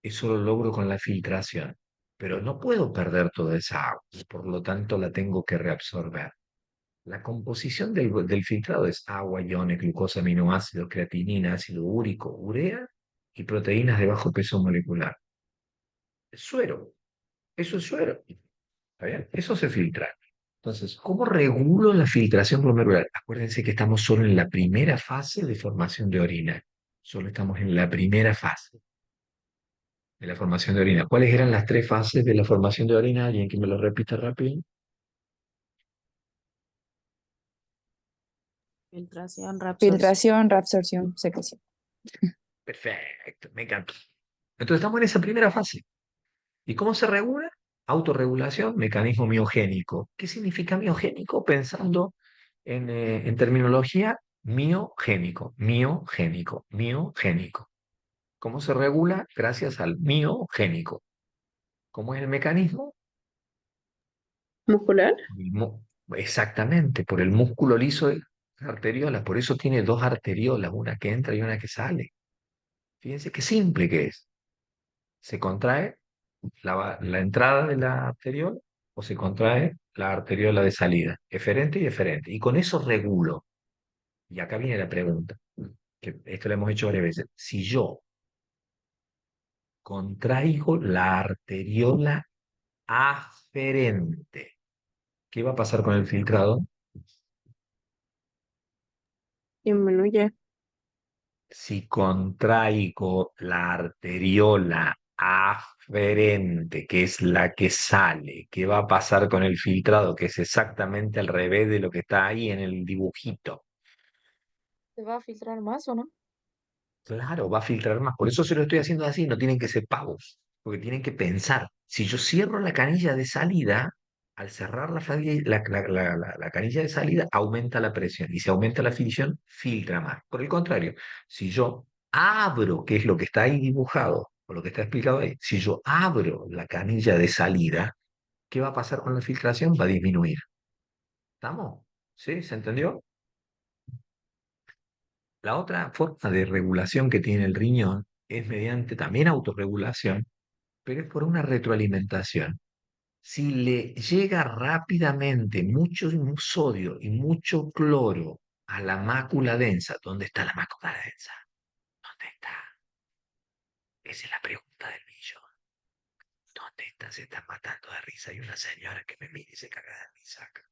Eso lo logro con la filtración. Pero no puedo perder toda esa agua, por lo tanto la tengo que reabsorber. La composición del filtrado es agua, iones, glucosa, aminoácidos, creatinina, ácido úrico, urea y proteínas de bajo peso molecular. Es suero, eso es suero. ¿Está bien? Eso se filtra. Entonces, ¿cómo regulo la filtración glomerular? Acuérdense que estamos solo en la primera fase de formación de orina. Solo estamos en la primera fase de la formación de orina. ¿Cuáles eran las tres fases de la formación de orina? ¿Alguien que me lo repita rápido? Filtración, reabsorción. Filtración, reabsorción, secreción. Perfecto, me encanta. Entonces estamos en esa primera fase. ¿Y cómo se regula? Autorregulación, mecanismo miogénico. ¿Qué significa miogénico? Pensando en terminología miogénico, miogénico, miogénico. ¿Cómo se regula? Gracias al miogénico. ¿Cómo es el mecanismo? ¿Muscular? El Exactamente, por el músculo liso de las arteriolas. Por eso tiene dos arteriolas, una que entra y una que sale. Fíjense qué simple que es. Se contrae la entrada de la arteriola o se contrae la arteriola de salida, eferente y eferente. Y con eso regulo. Y acá viene la pregunta, que esto lo hemos hecho varias veces. Si yo contraigo la arteriola aferente, ¿qué va a pasar con el filtrado? Disminuye. Si contraigo la arteriola aferente, que es la que sale, ¿qué va a pasar con el filtrado? Que es exactamente al revés de lo que está ahí en el dibujito. ¿Se va a filtrar más o no? Claro, va a filtrar más. Por eso se lo estoy haciendo así, no tienen que ser pavos, porque tienen que pensar. Si yo cierro la canilla de salida, al cerrar la canilla de salida, aumenta la presión. Y si aumenta la fricción, filtra más. Por el contrario, si yo abro, que es lo que está ahí dibujado, o lo que está explicado ahí, si yo abro la canilla de salida, ¿qué va a pasar con la filtración? Va a disminuir. ¿Estamos? ¿Sí? ¿Se entendió? La otra forma de regulación que tiene el riñón es mediante también autorregulación, pero es por una retroalimentación. Si le llega rápidamente mucho sodio y mucho cloro a la mácula densa, ¿dónde está la mácula densa? ¿Dónde está? Esa es la pregunta del millón. ¿Dónde está? Se está matando de risa. Hay una señora que me mira y se caga de risa acá.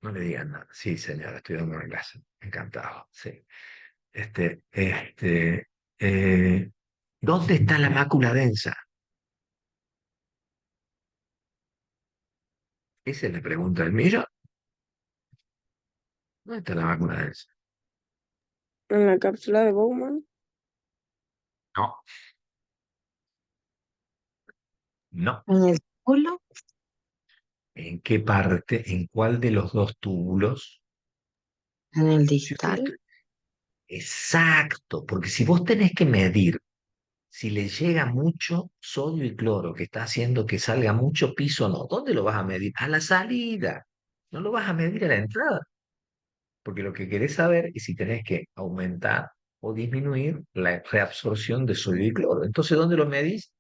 No le digan nada. Sí, señora, estoy dando una clase. Encantado. Sí. Este, eh, ¿Dónde está la mácula densa? Esa es la pregunta del millón. ¿Dónde está la mácula densa? En la cápsula de Bowman. No, no. En el culo, ¿En qué parte? ¿En cuál de los dos túbulos? en el Si usted... distal, Exacto, porque si vos tenés que medir si le llega mucho sodio y cloro que está haciendo que salga mucho piso o no, ¿dónde lo vas a medir? A la salida. No lo vas a medir a la entrada. Porque lo que querés saber es si tenés que aumentar o disminuir la reabsorción de sodio y cloro. Entonces, ¿dónde lo medís?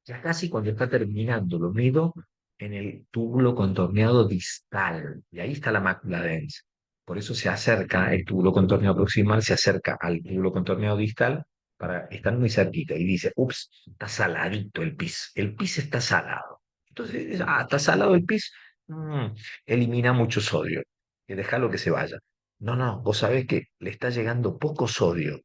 Ya casi cuando está terminando, lo mido en el túbulo contorneado distal. Y ahí está la mácula densa. Por eso se acerca, el túbulo contorneado proximal se acerca al túbulo contorneado distal para estar muy cerquita. Y dice, ups, está saladito el pis. El pis está salado. Entonces, está salado el pis. mm, Elimina mucho sodio. Y déjalo que se vaya. No, no, vos sabés que le está llegando poco sodio.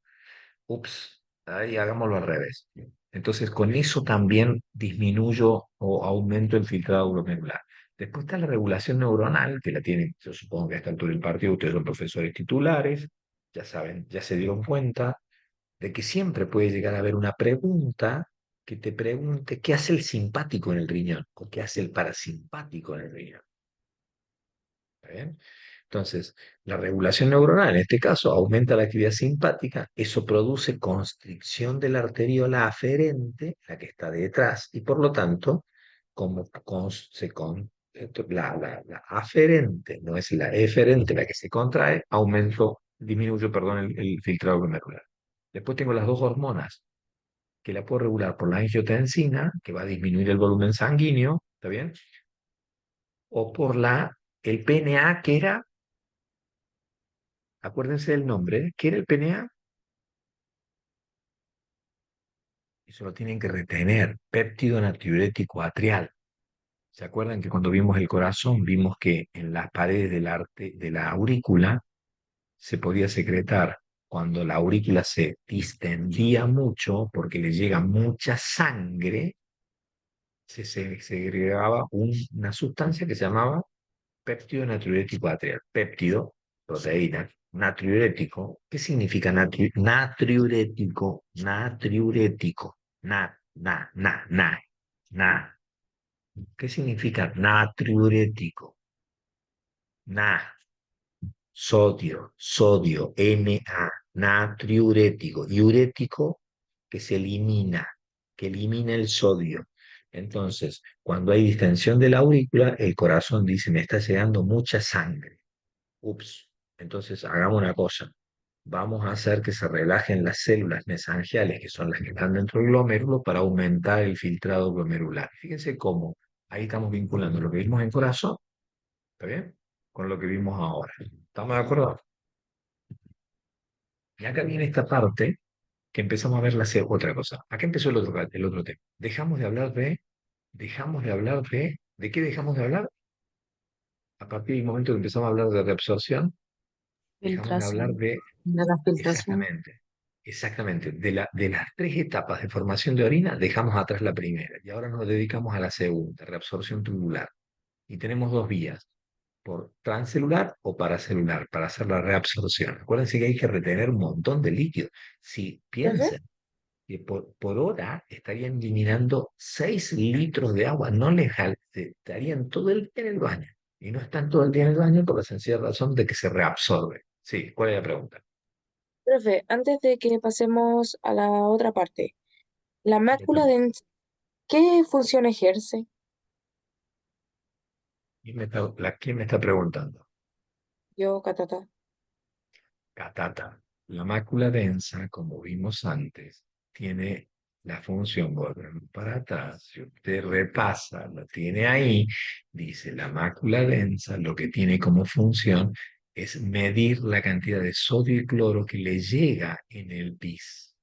Ups, ahí hagámoslo al revés. Entonces, con eso también disminuyo o aumento el filtrado glomerular. Después está la regulación neuronal, que la tienen, yo supongo que a esta altura del partido ustedes son profesores titulares, ya saben, ya se dieron cuenta de que siempre puede llegar a haber una pregunta que te pregunte qué hace el simpático en el riñón o qué hace el parasimpático en el riñón. ¿Está bien? Entonces, la regulación neuronal, en este caso, aumenta la actividad simpática, eso produce constricción de la arteriola aferente, la que está detrás, y por lo tanto, como la aferente, no es la eferente la que se contrae, disminuyo, perdón, el filtrado glomerular. Después tengo las dos hormonas, que la puedo regular por la angiotensina, que va a disminuir el volumen sanguíneo, ¿está bien? O por el PNA, que era, acuérdense del nombre, ¿qué era el PNA? Eso lo tienen que retener, péptido natriurético atrial. ¿Se acuerdan que cuando vimos el corazón, vimos que en las paredes de la aurícula se podía secretar cuando la aurícula se distendía mucho porque le llega mucha sangre, se segregaba una sustancia que se llamaba péptido natriurético atrial. Péptido, proteína, natriurético. ¿Qué significa natriurético? Natriurético. Na. ¿Qué significa natriurético? Na. Sodio, natriurético. Y urético, que se elimina, que elimina el sodio. Entonces, cuando hay distensión de la aurícula, el corazón dice, me está llegando mucha sangre. Ups. Entonces, hagamos una cosa. vamos a hacer que se relajen las células mesangiales, que son las que están dentro del glomérulo, para aumentar el filtrado glomerular. Fíjense cómo ahí estamos vinculando lo que vimos en corazón, ¿está bien? Con lo que vimos ahora. ¿Estamos de acuerdo? Y acá viene esta parte que empezamos a ver otra cosa. Acá empezó el otro tema. ¿De qué dejamos de hablar? A partir del momento que empezamos a hablar de reabsorción, dejamos de hablar Filtración. de, De la filtración. exactamente, exactamente, de las tres etapas de formación de orina, dejamos atrás la primera y ahora nos dedicamos a la segunda, reabsorción tubular. Y tenemos dos vías, por transcelular o paracelular, para hacer la reabsorción. Acuérdense que hay que retener un montón de líquido. Si Profe, piensan que por hora estarían eliminando 6 litros de agua, no les estarían todo el día en el baño. Y no están todo el día en el baño por la sencilla razón de que se reabsorbe. Sí, ¿cuál es la pregunta? profe, antes de que pasemos a la otra parte, la mácula densa, ¿qué función ejerce? ¿Quién me está preguntando? Yo, Catata. Catata. La mácula densa, como vimos antes, tiene la función, volvemos para atrás, si usted repasa, lo tiene ahí, dice la mácula densa, lo que tiene como función es medir la cantidad de sodio y cloro que le llega en el pis.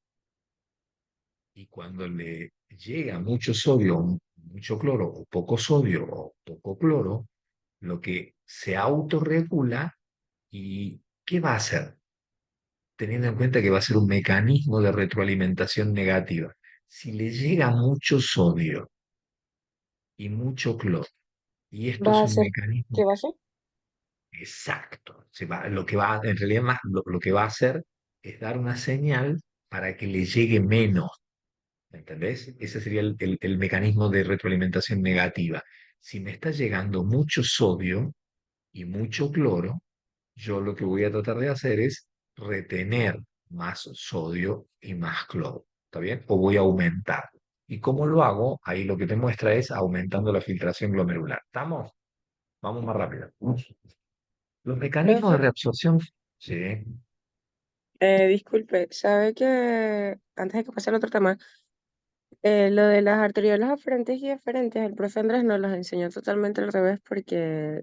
Y cuando le llega mucho sodio, mucho cloro, o poco sodio, o poco cloro, lo que se autorregula, ¿y qué va a hacer? Teniendo en cuenta que va a ser un mecanismo de retroalimentación negativa. Si le llega mucho sodio y mucho cloro, y esto ¿Va es a un hacer mecanismo que baje? exacto, lo que va, en realidad más, lo que va a hacer es dar una señal para que le llegue menos, ¿entendés? Ese sería el mecanismo de retroalimentación negativa. Si me está llegando mucho sodio y mucho cloro, yo lo que voy a tratar de hacer es retener más sodio y más cloro, ¿está bien? O voy a aumentar. ¿Y cómo lo hago? Ahí lo que te muestra es aumentando la filtración glomerular. ¿Estamos? Vamos más rápido. Los mecanismos de Profe, reabsorción, sí, disculpe, ¿sabe que antes de que pase al otro tema, lo de las arteriolas aferentes y eferentes, el profe Andrés nos los enseñó totalmente al revés porque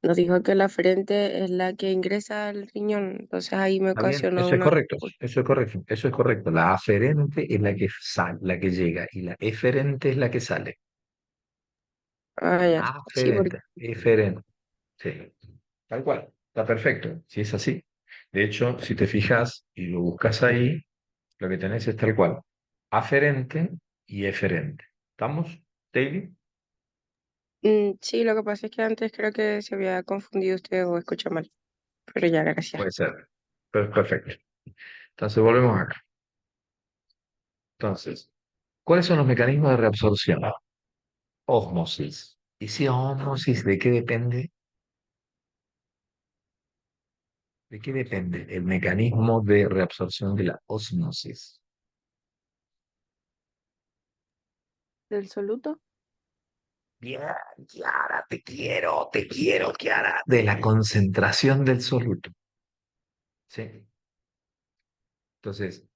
nos dijo que la aferente es la que ingresa al riñón, entonces ahí me está bien, ocasionó eso es una... correcto, eso es correcto, eso es correcto. La aferente es la que sale, la que llega, y la eferente es la que sale. Ah, ya, sí, porque... Aferente, eferente, sí, tal cual, está perfecto, si es así. De hecho, si te fijas y lo buscas ahí, lo que tenés es tal cual, aferente y eferente. ¿Estamos, David? Sí, lo que pasa es que antes creo que se había confundido usted o escuchó mal, pero ya, gracias. Puede ser. Perfecto. Entonces volvemos acá. Entonces, ¿cuáles son los mecanismos de reabsorción? Ósmosis. ¿Y si ósmosis de qué depende? ¿De qué depende el mecanismo de reabsorción de la ósmosis? ¿Del soluto? Bien, Kiara, te quiero, Kiara. De la concentración del soluto. ¿Sí? Entonces,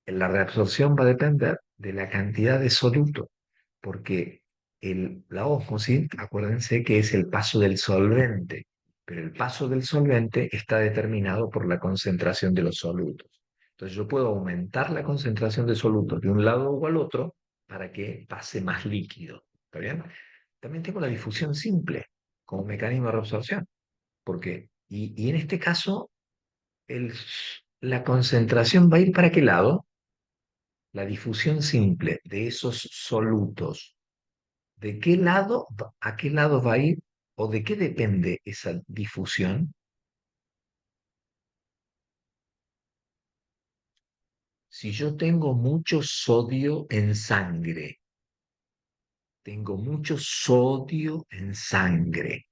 la reabsorción va a depender de la cantidad de soluto, porque la ósmosis, acuérdense que es el paso del solvente, pero el paso del solvente está determinado por la concentración de los solutos. Entonces yo puedo aumentar la concentración de solutos de un lado o al otro para que pase más líquido. ¿Está bien? También tengo la difusión simple como mecanismo de reabsorción, porque, y en este caso, el, la concentración va a ir para qué lado, la difusión simple de esos solutos, ¿de qué lado, a qué lado va a ir o de qué depende esa difusión? Si yo tengo mucho sodio en sangre, tengo mucho sodio en sangre,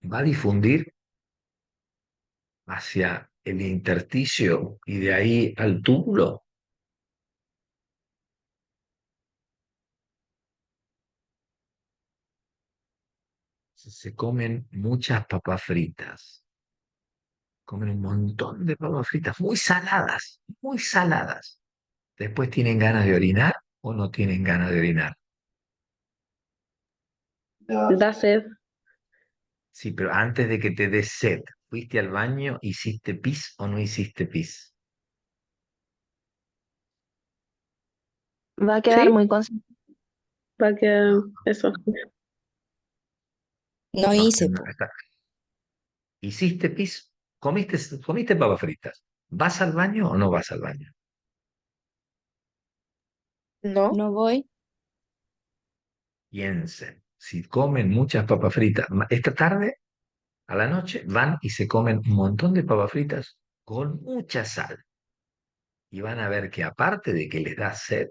¿va a difundir hacia el intersticio y de ahí al túbulo? Si se comen muchas papas fritas, comen un montón de papas fritas, muy saladas, muy saladas. Después tienen ganas de orinar o no tienen ganas de orinar. Da sed. Sí, pero antes de que te des sed, ¿fuiste al baño, hiciste pis o no hiciste pis? Va a quedar ¿Sí? muy concentrado. Va a quedar eso. No No, hice, po. ¿hiciste pis? ¿Comiste papas fritas? ¿Vas al baño o no vas al baño? No, No voy. Piensen, si comen muchas papas fritas, esta tarde, a la noche, van y se comen un montón de papas fritas con mucha sal. Y van a ver que aparte de que les da sed,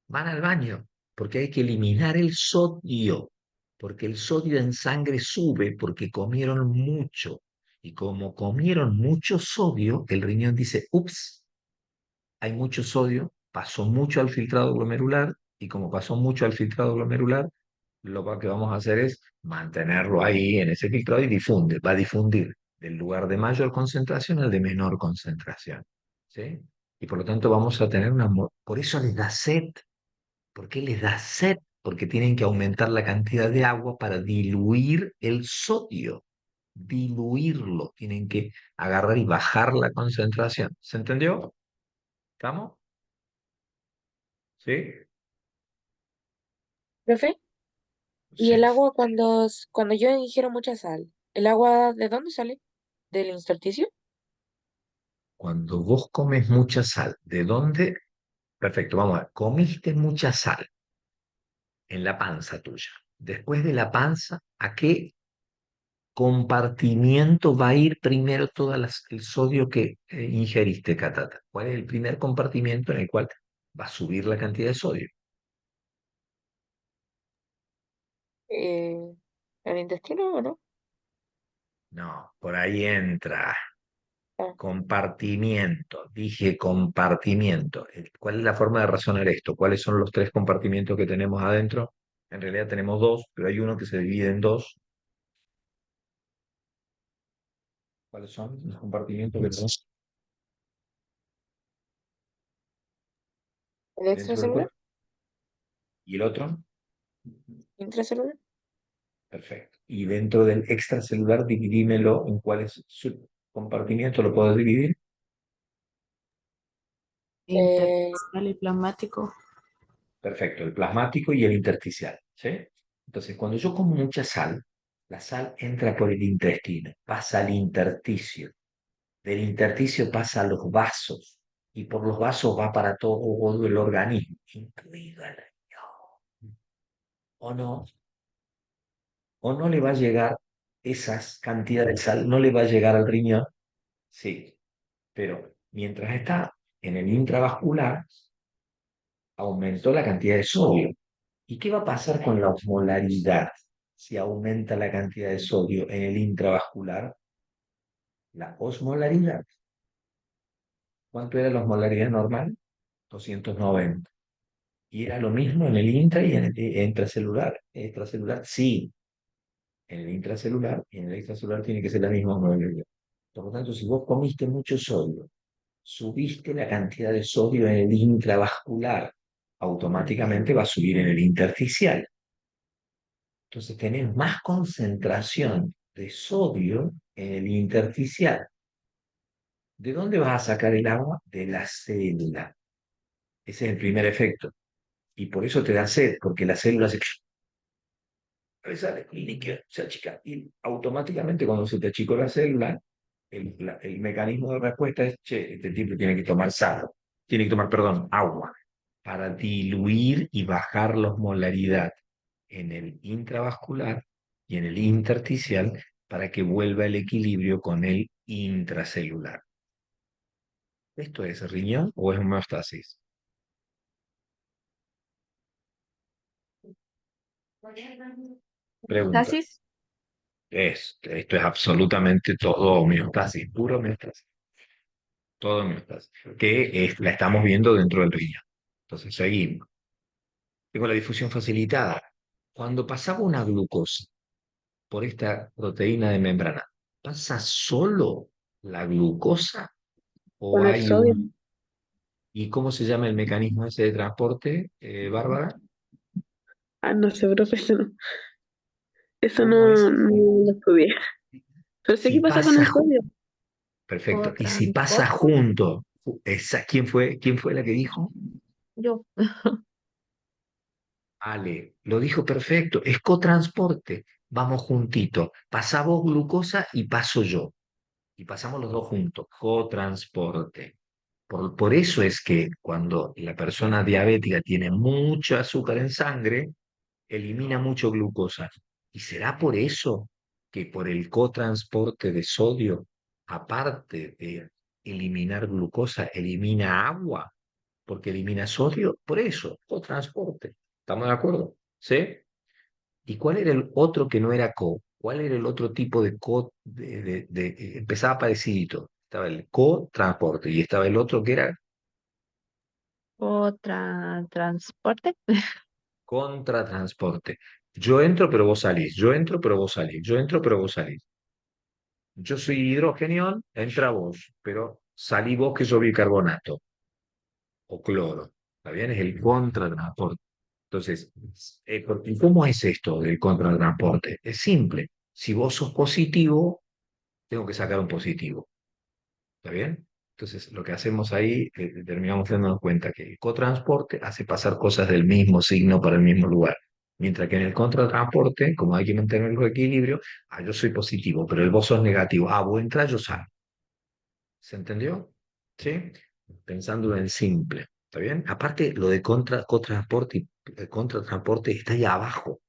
van al baño, porque hay que eliminar el sodio, porque el sodio en sangre sube porque comieron mucho. Y como comieron mucho sodio, el riñón dice, ups, hay mucho sodio, pasó mucho al filtrado glomerular, y como pasó mucho al filtrado glomerular, lo que vamos a hacer es mantenerlo ahí en ese filtrado y va a difundir del lugar de mayor concentración al de menor concentración. ¿Sí? Y por lo tanto vamos a tener Por eso les da sed. ¿Por qué les da sed? Porque tienen que aumentar la cantidad de agua para diluir el sodio. Diluirlo. Tienen que agarrar y bajar la concentración. ¿Se entendió? ¿Estamos? ¿Sí? ¿Profe? ¿Y Sí. el agua cuando yo ingiero mucha sal? ¿El agua de dónde sale? ¿Del intersticio? Cuando vos comes mucha sal, ¿de dónde? Perfecto, vamos a ver. Comiste mucha sal en la panza tuya. Después de la panza, ¿a qué compartimiento va a ir primero todo el sodio que ingeriste, Catata? ¿Cuál es el primer compartimiento en el cual va a subir la cantidad de sodio? Eh, ¿El intestino o no? No, por ahí entra. Ah, Compartimiento, dije compartimiento. ¿Cuál es la forma de razonar esto? ¿Cuáles son los tres compartimientos que tenemos adentro? En realidad tenemos dos, pero hay uno que se divide en dos. ¿Cuáles son los compartimientos que tenemos ¿el dentro del extracelular? cuerpo? ¿Y el otro? ¿Intracelular? Perfecto. Y dentro del extracelular, dividímelo en cuáles subcompartimientos lo puedo dividir. Eh, Intersticial y plasmático. Perfecto, el plasmático y el intersticial, ¿sí? Entonces, cuando yo como mucha sal, la sal entra por el intestino, pasa al intersticio, del intersticio pasa a los vasos, y por los vasos va para todo el organismo, incluido el riñón. ¿O o no le va a llegar esas cantidades de sal, no le va a llegar al riñón? Sí, pero mientras está en el intravascular, aumentó la cantidad de sodio. ¿Y qué va a pasar con la osmolaridad si aumenta la cantidad de sodio en el intravascular? La osmolaridad. ¿Cuánto era la osmolaridad normal? 290. Y era lo mismo en el intra y en el intracelular. Extracelular, sí. En el intracelular y en el extracelular tiene que ser la misma osmolaridad. Por lo tanto, si vos comiste mucho sodio, subiste la cantidad de sodio en el intravascular, automáticamente va a subir en el intersticial. Entonces tenés más concentración de sodio en el intersticial. ¿De dónde vas a sacar el agua? De la célula. Ese es el primer efecto. Y por eso te da sed, porque la célula sale el líquido, se achica. Y automáticamente cuando se te achicó la célula, el mecanismo de respuesta es, che, este tipo tiene que tomar sal, tiene que tomar, perdón, agua, para diluir y bajar la osmolaridad en el intravascular y en el intersticial para que vuelva el equilibrio con el intracelular. ¿Esto es riñón o es homeostasis? Pregunta. ¿Tasis? Esto es absolutamente todo homeostasis, puro homeostasis, todo homeostasis, que la estamos viendo dentro del riñón. Entonces, seguimos. Tengo la difusión facilitada. Cuando pasaba una glucosa por esta proteína de membrana, ¿pasa solo la glucosa o Con el hay sodio. un... ¿Y cómo se llama el mecanismo ese de transporte, Bárbara? Ah, no sé, profe, eso ¿Cómo es? no lo estudié. Pero sé Si qué pasa con pasa, el sodio. perfecto. Y si pasa Cotransporte. junto, ¿quién fue la que dijo? Yo. Ale, lo dijo perfecto, es cotransporte. Vamos juntito. Pasa vos glucosa y paso yo. Y pasamos los dos juntos. Cotransporte. Por eso es que cuando la persona diabética tiene mucho azúcar en sangre, elimina mucho glucosa. ¿Y será por eso que por el cotransporte de sodio, aparte de eliminar glucosa, elimina agua? Porque elimina sodio, por eso, cotransporte. ¿Estamos de acuerdo? ¿Sí? ¿Y cuál era el otro que no era co? ¿Cuál era el otro tipo de co? Empezaba parecidito. Estaba el co-transporte y estaba el otro que era Otra transporte. contratransporte. Yo entro, pero vos salís. Yo entro, pero vos salís. Yo entro, pero vos salís. Yo soy hidrogenión, entra vos, pero salí vos que soy bicarbonato o cloro. ¿Está bien? Es el contratransporte. Entonces, ¿y cómo es esto del contratransporte? Es simple. Si vos sos positivo, tengo que sacar un positivo. ¿Está bien? Entonces, lo que hacemos ahí, terminamos dándonos cuenta que el cotransporte hace pasar cosas del mismo signo para el mismo lugar. Mientras que en el contratransporte, como hay que mantener el equilibrio, yo soy positivo, pero vos sos negativo. Vos entras, yo salgo. ¿Se entendió? ¿Sí? Pensándolo en simple. ¿Está bien? Aparte, lo de contratransporte y contratransporte está ahí abajo.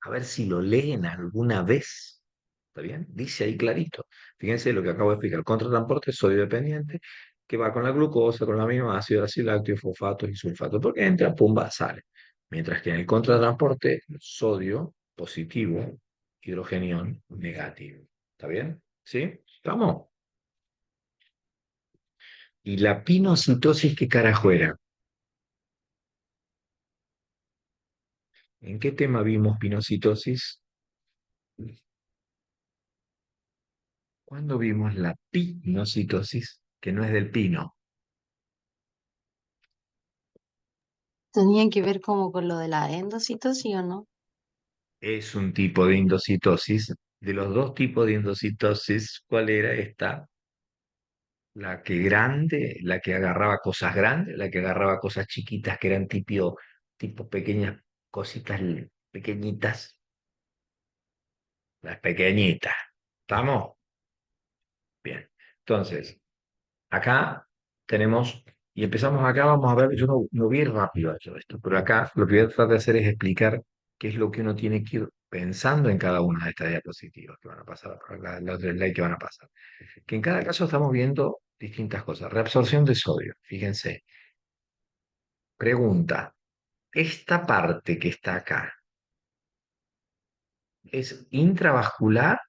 A ver si lo leen alguna vez. ¿Está bien? Dice ahí clarito. Fíjense lo que acabo de explicar. Contratransporte, sodio dependiente, que va con la glucosa, con el aminoácido, ácido lácteo, fosfatos y sulfatos. Porque entra, pumba, sale. Mientras que en el contratransporte, sodio positivo, hidrogenión negativo. ¿Está bien? ¿Sí? ¿Estamos? ¿Y la pinocitosis qué carajo era? ¿En qué tema vimos pinocitosis? ¿Cuándo vimos la pinocitosis? Que no es del pino. Tenían que ver como con lo de la endocitosis o no. Es un tipo de endocitosis. De los dos tipos de endocitosis, ¿cuál era esta? La que grande, la que agarraba cosas grandes, la que agarraba cosas chiquitas que eran tipo pequeñas cositas pequeñitas. Las pequeñitas. ¿Estamos? Bien. Entonces, acá tenemos, y empezamos acá, vamos a ver, yo no voy a ir rápido a todo esto, pero acá lo que voy a tratar de hacer es explicar qué es lo que uno tiene que ir pensando en cada una de estas diapositivas que van a pasar, los de slide que van a pasar. Que en cada caso estamos viendo distintas cosas. Reabsorción de sodio, fíjense. Pregunta, esta parte que está acá, ¿es intravascular?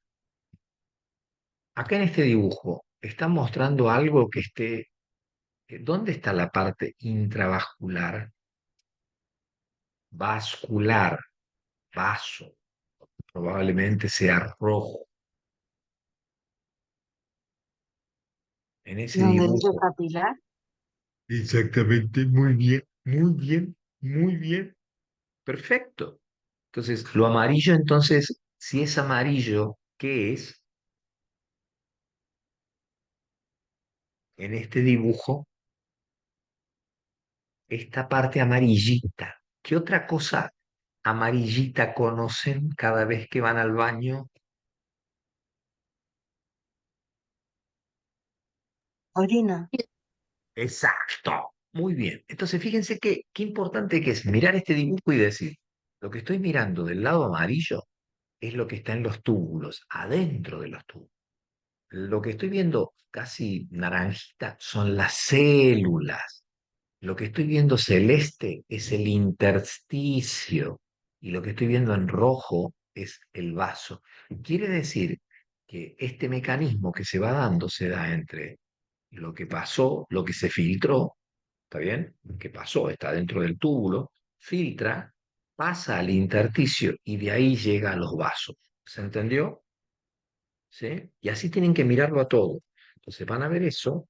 Acá en este dibujo, ¿está mostrando algo que esté... ¿Dónde está la parte intravascular? Vascular, vaso, probablemente sea rojo. En ese Donde dice dibujo. capilar, Exactamente, muy bien, muy bien, muy bien. Perfecto. Entonces, lo amarillo, entonces, si es amarillo, ¿qué es? En este dibujo, esta parte amarillita. ¿Qué otra cosa amarillita conocen cada vez que van al baño? orina. Exacto. Muy bien. Entonces, fíjense qué importante que es mirar este dibujo y decir, lo que estoy mirando del lado amarillo es lo que está en los túbulos, adentro de los túbulos. Lo que estoy viendo casi naranjita son las células. Lo que estoy viendo celeste es el intersticio. Y lo que estoy viendo en rojo es el vaso. Quiere decir que este mecanismo que se va dando se da entre lo que pasó, lo que se filtró, ¿está bien? Lo que pasó está dentro del túbulo, filtra, pasa al intersticio y de ahí llega a los vasos. ¿Se entendió? ¿Sí? Y así tienen que mirarlo a todo. Entonces van a ver eso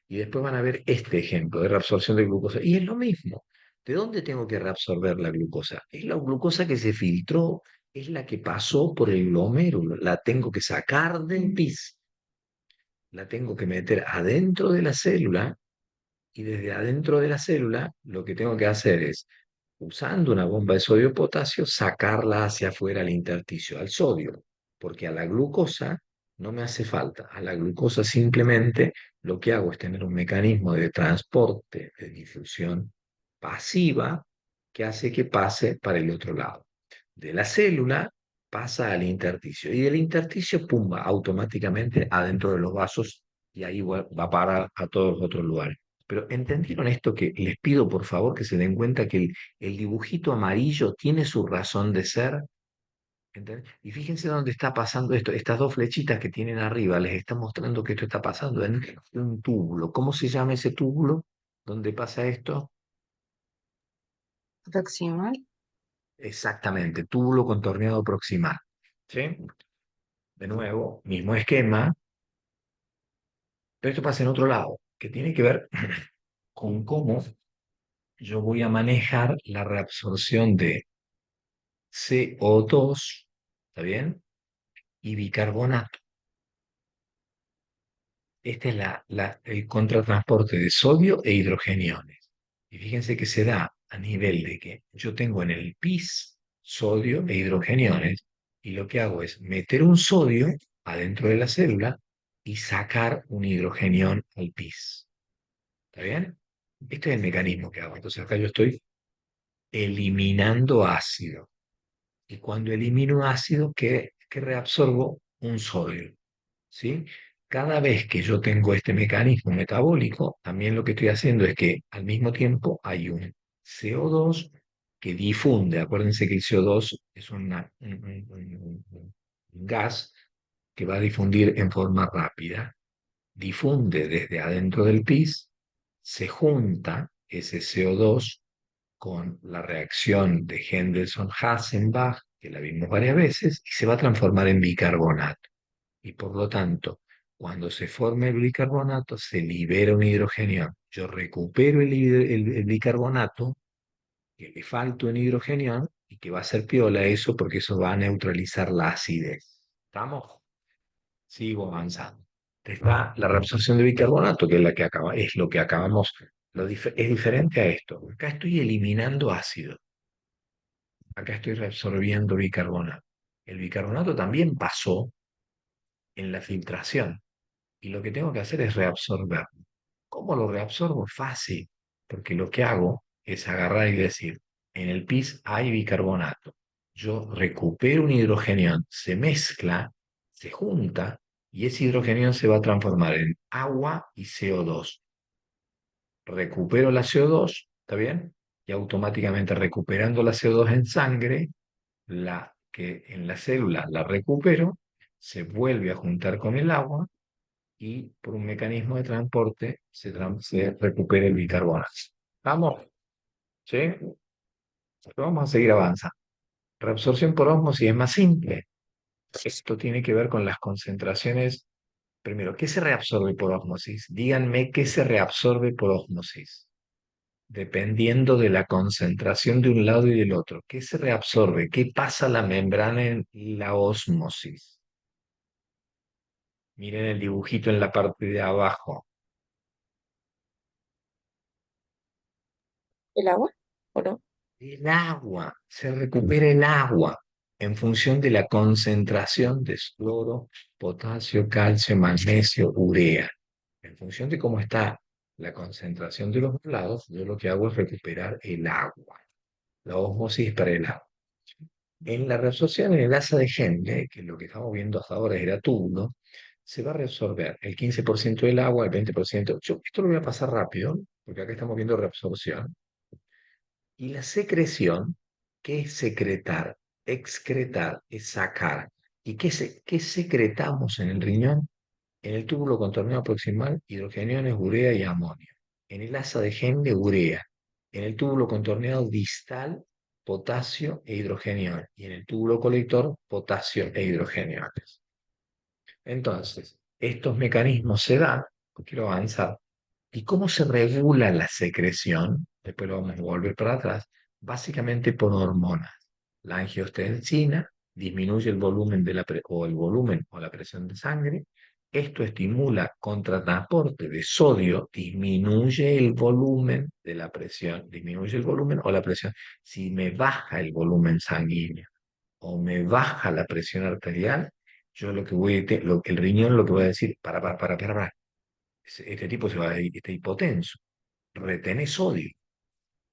y después van a ver este ejemplo de reabsorción de glucosa. Y es lo mismo. ¿De dónde tengo que reabsorber la glucosa? Es la glucosa que se filtró, es la que pasó por el glomérulo. La tengo que sacar del pis, la tengo que meter adentro de la célula y desde adentro de la célula lo que tengo que hacer es, usando una bomba de sodio-potasio, sacarla hacia afuera al intersticio, al sodio, porque a la glucosa no me hace falta. A la glucosa simplemente lo que hago es tener un mecanismo de transporte, de difusión pasiva, que hace que pase para el otro lado. De la célula pasa al intersticio y del intersticio, pumba, automáticamente adentro de los vasos y ahí va a parar a todos los otros lugares. Pero ¿entendieron esto? Que les pido por favor que se den cuenta que el dibujito amarillo tiene su razón de ser. ¿Entendés? Y fíjense dónde está pasando esto. Estas dos flechitas que tienen arriba les están mostrando que esto está pasando en un túbulo. ¿Cómo se llama ese túbulo donde pasa esto? Proximal. Exactamente, túbulo contorneado proximal. ¿Sí? De nuevo, mismo esquema, pero esto pasa en otro lado, que tiene que ver con cómo yo voy a manejar la reabsorción de CO2, ¿está bien? Y bicarbonato. Este es el contratransporte de sodio e hidrogeniones. Y fíjense que se da a nivel de que yo tengo en el pis sodio e hidrogeniones y lo que hago es meter un sodio adentro de la célula y sacar un hidrogenión al pis. ¿Está bien? Este es el mecanismo que hago. Entonces acá yo estoy eliminando ácido. Y cuando elimino ácido, ¿qué reabsorbo? Un sodio. ¿Sí? Cada vez que yo tengo este mecanismo metabólico, también lo que estoy haciendo es que al mismo tiempo hay un CO2 que difunde. Acuérdense que el CO2 es un gas que va a difundir en forma rápida. Difunde desde adentro del pis, se junta ese CO2 con la reacción de Henderson-Hassenbach, que la vimos varias veces, y se va a transformar en bicarbonato. Y por lo tanto, cuando se forma el bicarbonato, se libera un hidrogenión. Yo recupero el bicarbonato, que le falta un hidrogenión, y que va a ser piola eso, porque eso va a neutralizar la acidez. ¿Estamos? Sigo avanzando. Está la reabsorción de bicarbonato, que es, es lo que acabamos, es diferente a esto. Acá estoy eliminando ácido. Acá estoy reabsorbiendo bicarbonato. El bicarbonato también pasó en la filtración. Y lo que tengo que hacer es reabsorber. ¿Cómo lo reabsorbo? Fácil, porque lo que hago es agarrar y decir, en el pis hay bicarbonato. Yo recupero un hidrogenión, se mezcla, se junta, y ese hidrogenión se va a transformar en agua y CO2. Recupero la CO2, ¿está bien? Y automáticamente recuperando la CO2 en sangre, la que en la célula la recupero, se vuelve a juntar con el agua y por un mecanismo de transporte se recupera el bicarbonato. ¿Vamos? ¿Sí? Vamos a seguir avanzando. Reabsorción por ósmosis es más simple. Esto tiene que ver con las concentraciones. Primero, ¿qué se reabsorbe por ósmosis? Díganme qué se reabsorbe por ósmosis. Dependiendo de la concentración de un lado y del otro. ¿Qué se reabsorbe? ¿Qué pasa a la membrana en la ósmosis? Miren el dibujito en la parte de abajo. ¿El agua? ¿O no? El agua, se recupera el agua en función de la concentración de cloro, potasio, calcio, magnesio, urea. En función de cómo está la concentración de los lados, yo lo que hago es recuperar el agua. La ósmosis para el agua. En la reabsorción en el asa de Henle, que lo que estamos viendo hasta ahora era túbulo, se va a reabsorber el 15% del agua, el 20%. Esto lo voy a pasar rápido, porque acá estamos viendo reabsorción. Y la secreción, ¿qué es secretar? Excretar es sacar. ¿Y qué secretamos en el riñón? En el túbulo contorneado proximal, hidrogeniones, urea y amonio. En el asa de Henle, urea. En el túbulo contorneado distal, potasio e hidrogenión. Y en el túbulo colector, potasio e hidrogeniones. Entonces, estos mecanismos se dan, quiero avanzar, ¿y cómo se regula la secreción? Después lo vamos a volver para atrás, básicamente por hormonas. La angiostensina disminuye el volumen o el volumen o la presión de sangre. Esto estimula contratransporte de sodio, disminuye el volumen de la presión, disminuye el volumen o la presión. Si me baja el volumen sanguíneo o me baja la presión arterial, yo lo que voy a, el riñón lo que voy a decir, para, este tipo se va a ir, está hipotenso, retené sodio,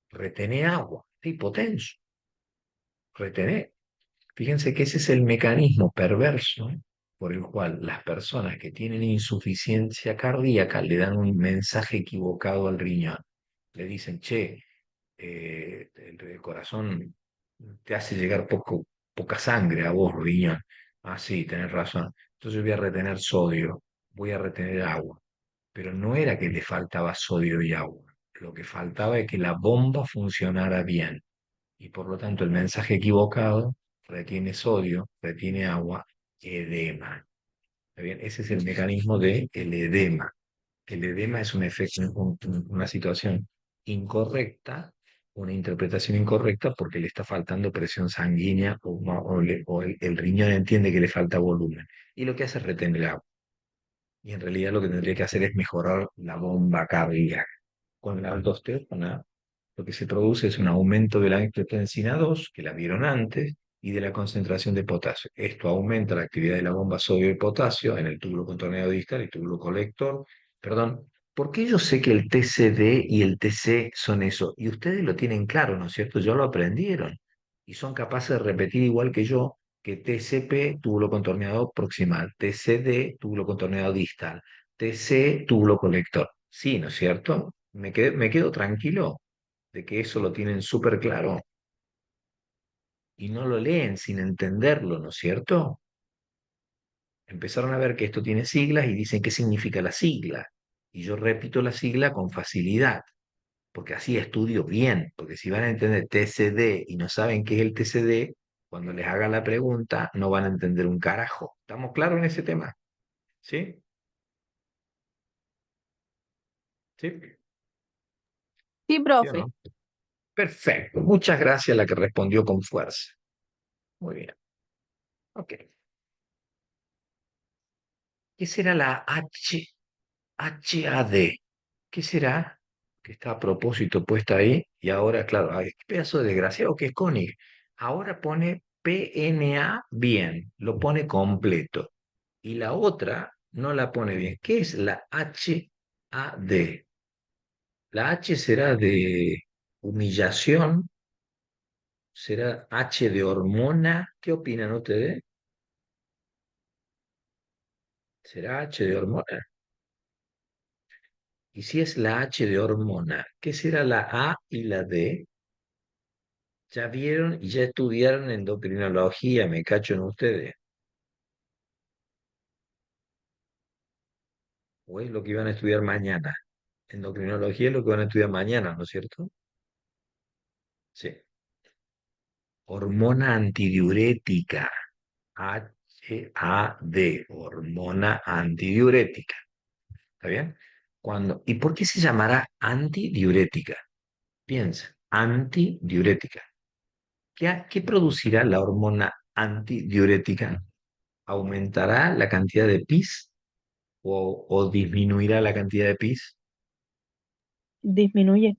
retené agua, está hipotenso, retené. Fíjense que ese es el mecanismo perverso por el cual las personas que tienen insuficiencia cardíaca le dan un mensaje equivocado al riñón. Le dicen, che, el corazón te hace llegar poca sangre a vos, riñón. Ah, sí, tenés razón. Entonces voy a retener sodio, voy a retener agua. Pero no era que le faltaba sodio y agua. Lo que faltaba es que la bomba funcionara bien. Y por lo tanto el mensaje equivocado retiene sodio, retiene agua, edema. ¿Está bien? Ese es el mecanismo del edema. El edema es un efecto, una situación incorrecta, una interpretación incorrecta porque le está faltando presión sanguínea o el riñón entiende que le falta volumen. Y lo que hace es retener agua. Y en realidad lo que tendría que hacer es mejorar la bomba cardíaca. Con la aldosterona, lo que se produce es un aumento de la angiotensina 2, que la vieron antes, y de la concentración de potasio. Esto aumenta la actividad de la bomba sodio y potasio en el túbulo contorneado distal y túbulo colector. Perdón, porque yo sé que el TCD y el TC son eso, y ustedes lo tienen claro, ¿no es cierto? Ya lo aprendieron, y son capaces de repetir igual que yo, que TCP, túbulo contorneado proximal, TCD, túbulo contorneado distal, TC, túbulo colector. Sí, ¿no es cierto? Me quedo tranquilo de que eso lo tienen súper claro y no lo leen sin entenderlo, ¿no es cierto? Empezaron a ver que esto tiene siglas y dicen qué significa la sigla. Y yo repito la sigla con facilidad, porque así estudio bien, porque si van a entender TCD y no saben qué es el TCD, cuando les haga la pregunta no van a entender un carajo. ¿Estamos claros en ese tema? ¿Sí? ¿Sí? Sí, ¿Sí o profe. no? Perfecto. Muchas gracias a la que respondió con fuerza. Muy bien. Ok. ¿Qué será la HAD? ¿Qué será? Que está a propósito puesta ahí. Y ahora, claro, ay, qué pedazo de desgraciado que es Connie. Ahora pone PNA bien, lo pone completo. Y la otra no la pone bien. ¿Qué es la HAD? La H será de humillación, será H de hormona. ¿Qué opinan ustedes? ¿Será H de hormona? Y si es la H de hormona, ¿qué será la A y la D? Ya vieron y ya estudiaron endocrinología, me cacho en ustedes. O es lo que iban a estudiar mañana. Endocrinología es lo que van a estudiar mañana, ¿no es cierto? Sí. Hormona antidiurética. HAD, hormona antidiurética. ¿Está bien? ¿Y por qué se llamará antidiurética? Piensa, antidiurética. ¿Qué producirá la hormona antidiurética? ¿Aumentará la cantidad de pis o disminuirá la cantidad de pis? Disminuye.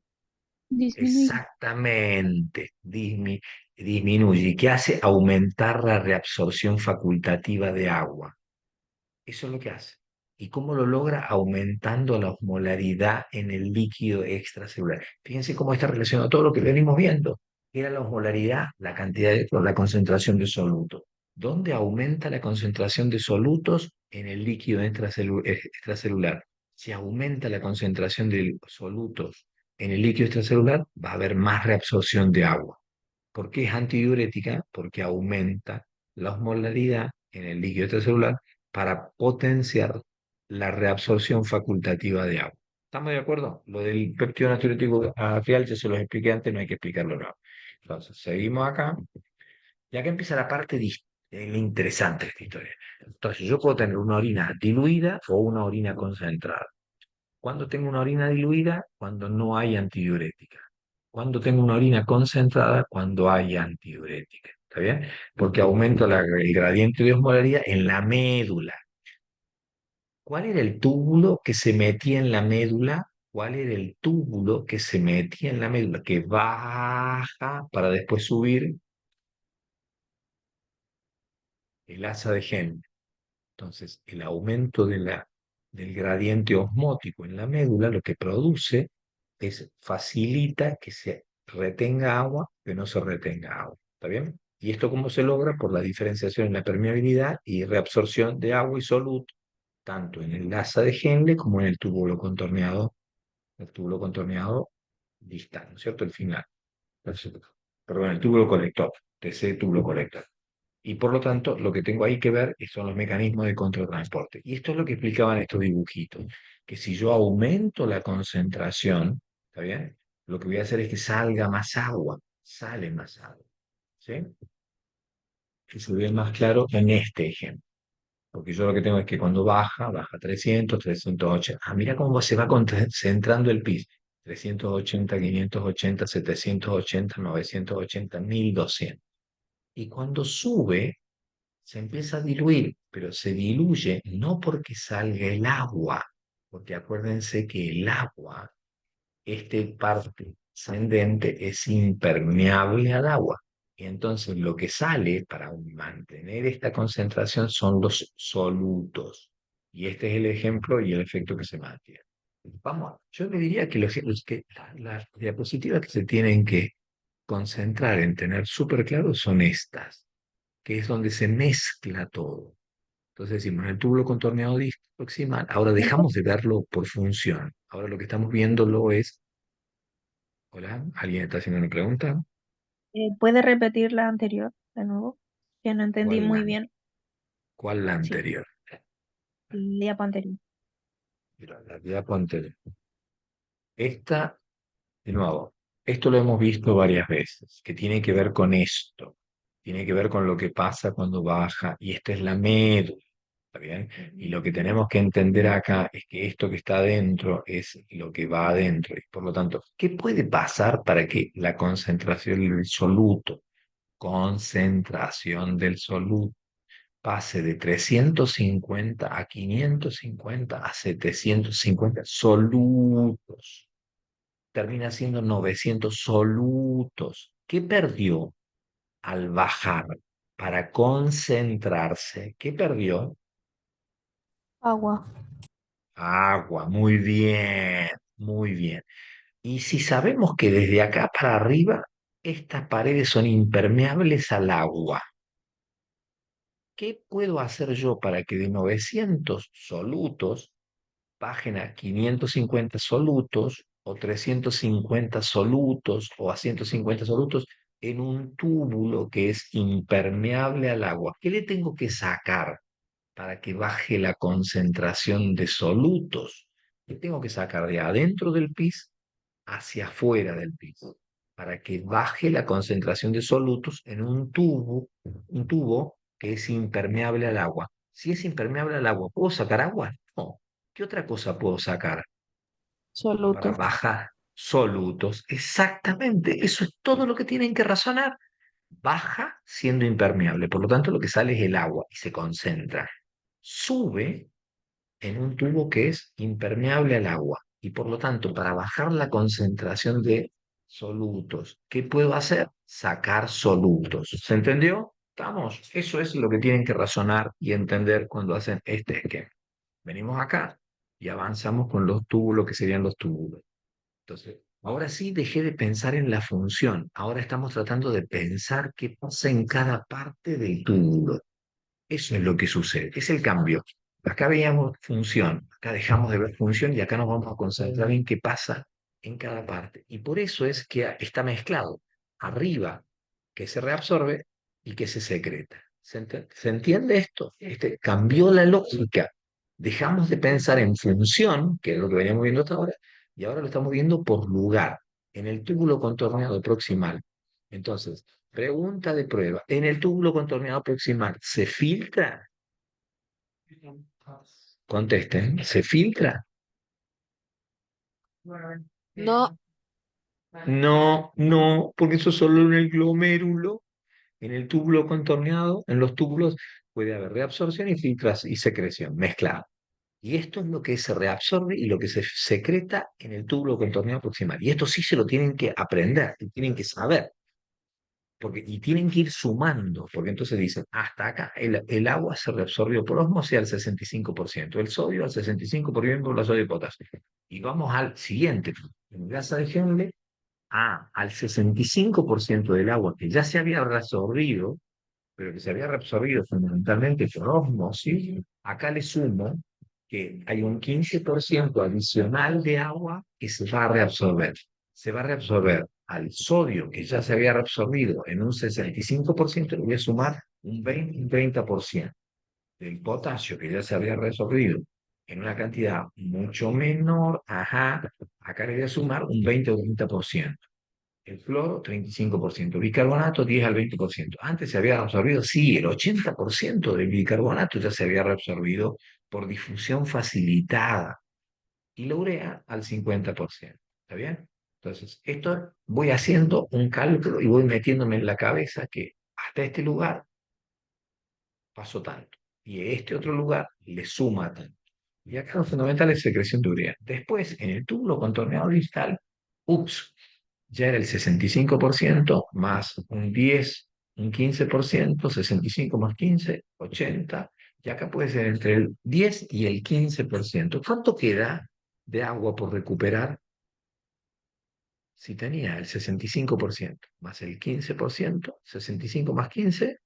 Disminuye. Exactamente, disminuye. ¿Y qué hace? Aumentar la reabsorción facultativa de agua. Eso es lo que hace. ¿Y cómo lo logra? Aumentando la osmolaridad en el líquido extracelular. Fíjense cómo está relacionado a todo lo que venimos viendo. Era la osmolaridad, la cantidad la concentración de solutos. ¿Dónde aumenta la concentración de solutos? En el líquido extracelular. Si aumenta la concentración de solutos en el líquido extracelular, va a haber más reabsorción de agua. ¿Por qué es antidiurética? Porque aumenta la osmolaridad en el líquido extracelular para potenciar la reabsorción facultativa de agua. ¿Estamos de acuerdo? Lo del péptido natriurético real ya se los expliqué antes, no hay que explicarlo nuevo. Entonces, seguimos acá. Y acá empieza la parte Es interesante esta historia. Entonces, yo puedo tener una orina diluida o una orina concentrada. ¿Cuándo tengo una orina diluida? Cuando no hay antidiurética. ¿Cuándo tengo una orina concentrada? Cuando hay antidiurética. ¿Está bien? Porque aumento el gradiente de osmolaridad en la médula. ¿Cuál era el túbulo que se metía en la médula? ¿Cuál era el túbulo que se metía en la médula? Que baja para después subir el asa de Henle. Entonces, el aumento del gradiente osmótico en la médula lo que produce es facilita que se retenga agua, que no se retenga agua. ¿Está bien? ¿Y esto cómo se logra? Por la diferenciación en la permeabilidad y reabsorción de agua y soluto, tanto en el asa de Henle como en el túbulo contorneado distal, ¿no es cierto? El final. Perdón, el túbulo colector, TC túbulo colector. Y por lo tanto, lo que tengo ahí que ver son los mecanismos de contratransporte. Y esto es lo que explicaban estos dibujitos, que si yo aumento la concentración, ¿está bien? Lo que voy a hacer es que salga más agua, sale más agua, ¿sí? Que se ve más claro en este ejemplo. Porque yo lo que tengo es que cuando baja 300, 380. Ah, mira cómo se va concentrando el pis. 380, 580, 780, 980, 1200. Y cuando sube, se empieza a diluir, pero se diluye no porque salga el agua, porque acuérdense que el agua, este parte ascendente, es impermeable al agua. Y entonces lo que sale para mantener esta concentración son los solutos. Y este es el ejemplo y el efecto que se mantiene. Vamos, yo le diría que, las diapositivas que se tienen que concentrar en tener súper claro son estas, que es donde se mezcla todo. Entonces decimos, el túbulo contorneado distal proximal, ahora dejamos de verlo por función. Ahora lo que estamos viéndolo es, hola, ¿alguien está haciendo una pregunta? ¿Puede repetir la anterior de nuevo? Que no entendí ¿Cuál muy la, bien. cuál la Sí, anterior? el diapo anterior. Mira, la diapo anterior. Esta, de nuevo, esto lo hemos visto varias veces, que tiene que ver con esto, tiene que ver con lo que pasa cuando baja, y esta es la médula. ¿Está bien? Y lo que tenemos que entender acá es que esto que está adentro es lo que va adentro. Y por lo tanto, ¿qué puede pasar para que la concentración del soluto, pase de 350 a 550 a 750 solutos? Termina siendo 900 solutos. ¿Qué perdió al bajar para concentrarse? ¿Qué perdió? Agua. Agua, muy bien, muy bien. Y si sabemos que desde acá para arriba estas paredes son impermeables al agua, ¿qué puedo hacer yo para que de 900 solutos bajen a 550 solutos o 350 solutos o a 150 solutos en un túbulo que es impermeable al agua? ¿Qué le tengo que sacar para que baje la concentración de solutos? ¿Qué tengo que sacar de adentro del pis hacia afuera del pis para que baje la concentración de solutos en un tubo que es impermeable al agua? Si es impermeable al agua, ¿puedo sacar agua? No. ¿Qué otra cosa puedo sacar para Soluto. bajar solutos? Exactamente, eso es todo lo que tienen que razonar. Baja siendo impermeable, por lo tanto lo que sale es el agua y se concentra. Sube en un tubo que es impermeable al agua. Y por lo tanto, para bajar la concentración de solutos, ¿qué puedo hacer? Sacar solutos. ¿Se entendió? ¿Estamos? Eso es lo que tienen que razonar y entender cuando hacen este esquema. Venimos acá y avanzamos con los túbulos que serían los túbulos. Entonces, ahora sí dejé de pensar en la función. Ahora estamos tratando de pensar qué pasa en cada parte del túbulo. Eso es lo que sucede, es el cambio. Acá veíamos función, acá dejamos de ver función y acá nos vamos a concentrar en qué pasa en cada parte. Y por eso es que está mezclado. Arriba, que se reabsorbe y que se secreta. ¿Se entiende esto? Cambió la lógica. Dejamos de pensar en función, que es lo que veníamos viendo hasta ahora, y ahora lo estamos viendo por lugar, en el túbulo contorneado proximal. Entonces, pregunta de prueba. ¿En el túbulo contorneado proximal se filtra? Contesten, ¿se filtra? No, No, no, porque eso solo en el glomérulo, en el túbulo contorneado, en los túbulos puede haber reabsorción y filtración y secreción mezclada. Y esto es lo que se reabsorbe y lo que se secreta en el túbulo contorneado proximal. Y esto sí se lo tienen que aprender, y tienen que saber. Y tienen que ir sumando, porque entonces dicen, hasta acá el agua se reabsorbió por osmosis al 65%, el sodio al 65% por la sodio y potasio. Y vamos al siguiente, en gasa de Henle, al 65% del agua que ya se había reabsorbido, pero que se había reabsorbido fundamentalmente por osmosis, acá le sumo que hay un 15% adicional de agua que se va a reabsorber. Se va a reabsorber al sodio que ya se había reabsorbido en un 65%, le voy a sumar un 20, un 30% del potasio que ya se había reabsorbido en una cantidad mucho menor, acá le voy a sumar un 20 o 30%. El cloro, 35%. Bicarbonato, 10 al 20%. Antes se había absorbido, sí, el 80% del bicarbonato ya se había reabsorbido por difusión facilitada. Y la urea al 50%. ¿Está bien? Entonces, esto voy haciendo un cálculo y voy metiéndome en la cabeza que hasta este lugar pasó tanto. Y este otro lugar le suma tanto. Y acá lo fundamental es secreción de urea. Después, en el túbulo contorneado distal, ups, ya era el 65% más un 10, un 15%, 65 más 15, 80, y acá puede ser entre el 10 y el 15%. ¿Cuánto queda de agua por recuperar? Si tenía el 65% más el 15%, 65 más 15,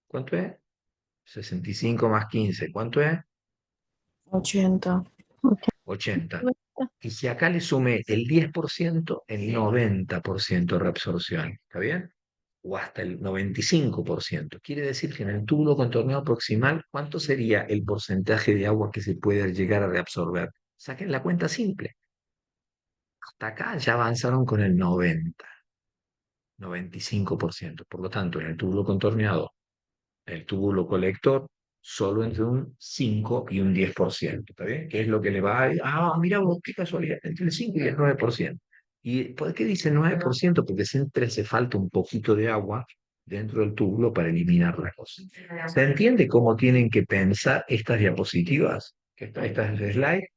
¿cuánto es? 65 más 15, ¿cuánto es? 80. 80. Y si acá le sumé el 10%, el 90% de reabsorción, ¿está bien? O hasta el 95%. Quiere decir que en el túbulo contorneado proximal, ¿cuánto sería el porcentaje de agua que se puede llegar a reabsorber? Saquen la cuenta simple. Hasta acá ya avanzaron con el 90, 95%. Por lo tanto, en el túbulo contorneado, el túbulo colector, solo entre un 5 y un 10%, ¿está bien? Que es lo que le va a... mira vos, qué casualidad, entre el 5 y el 9%. ¿Y por qué dice 9%? Porque siempre hace falta un poquito de agua dentro del túbulo para eliminar la cosa. ¿Se entiende cómo tienen que pensar estas diapositivas, estas slides?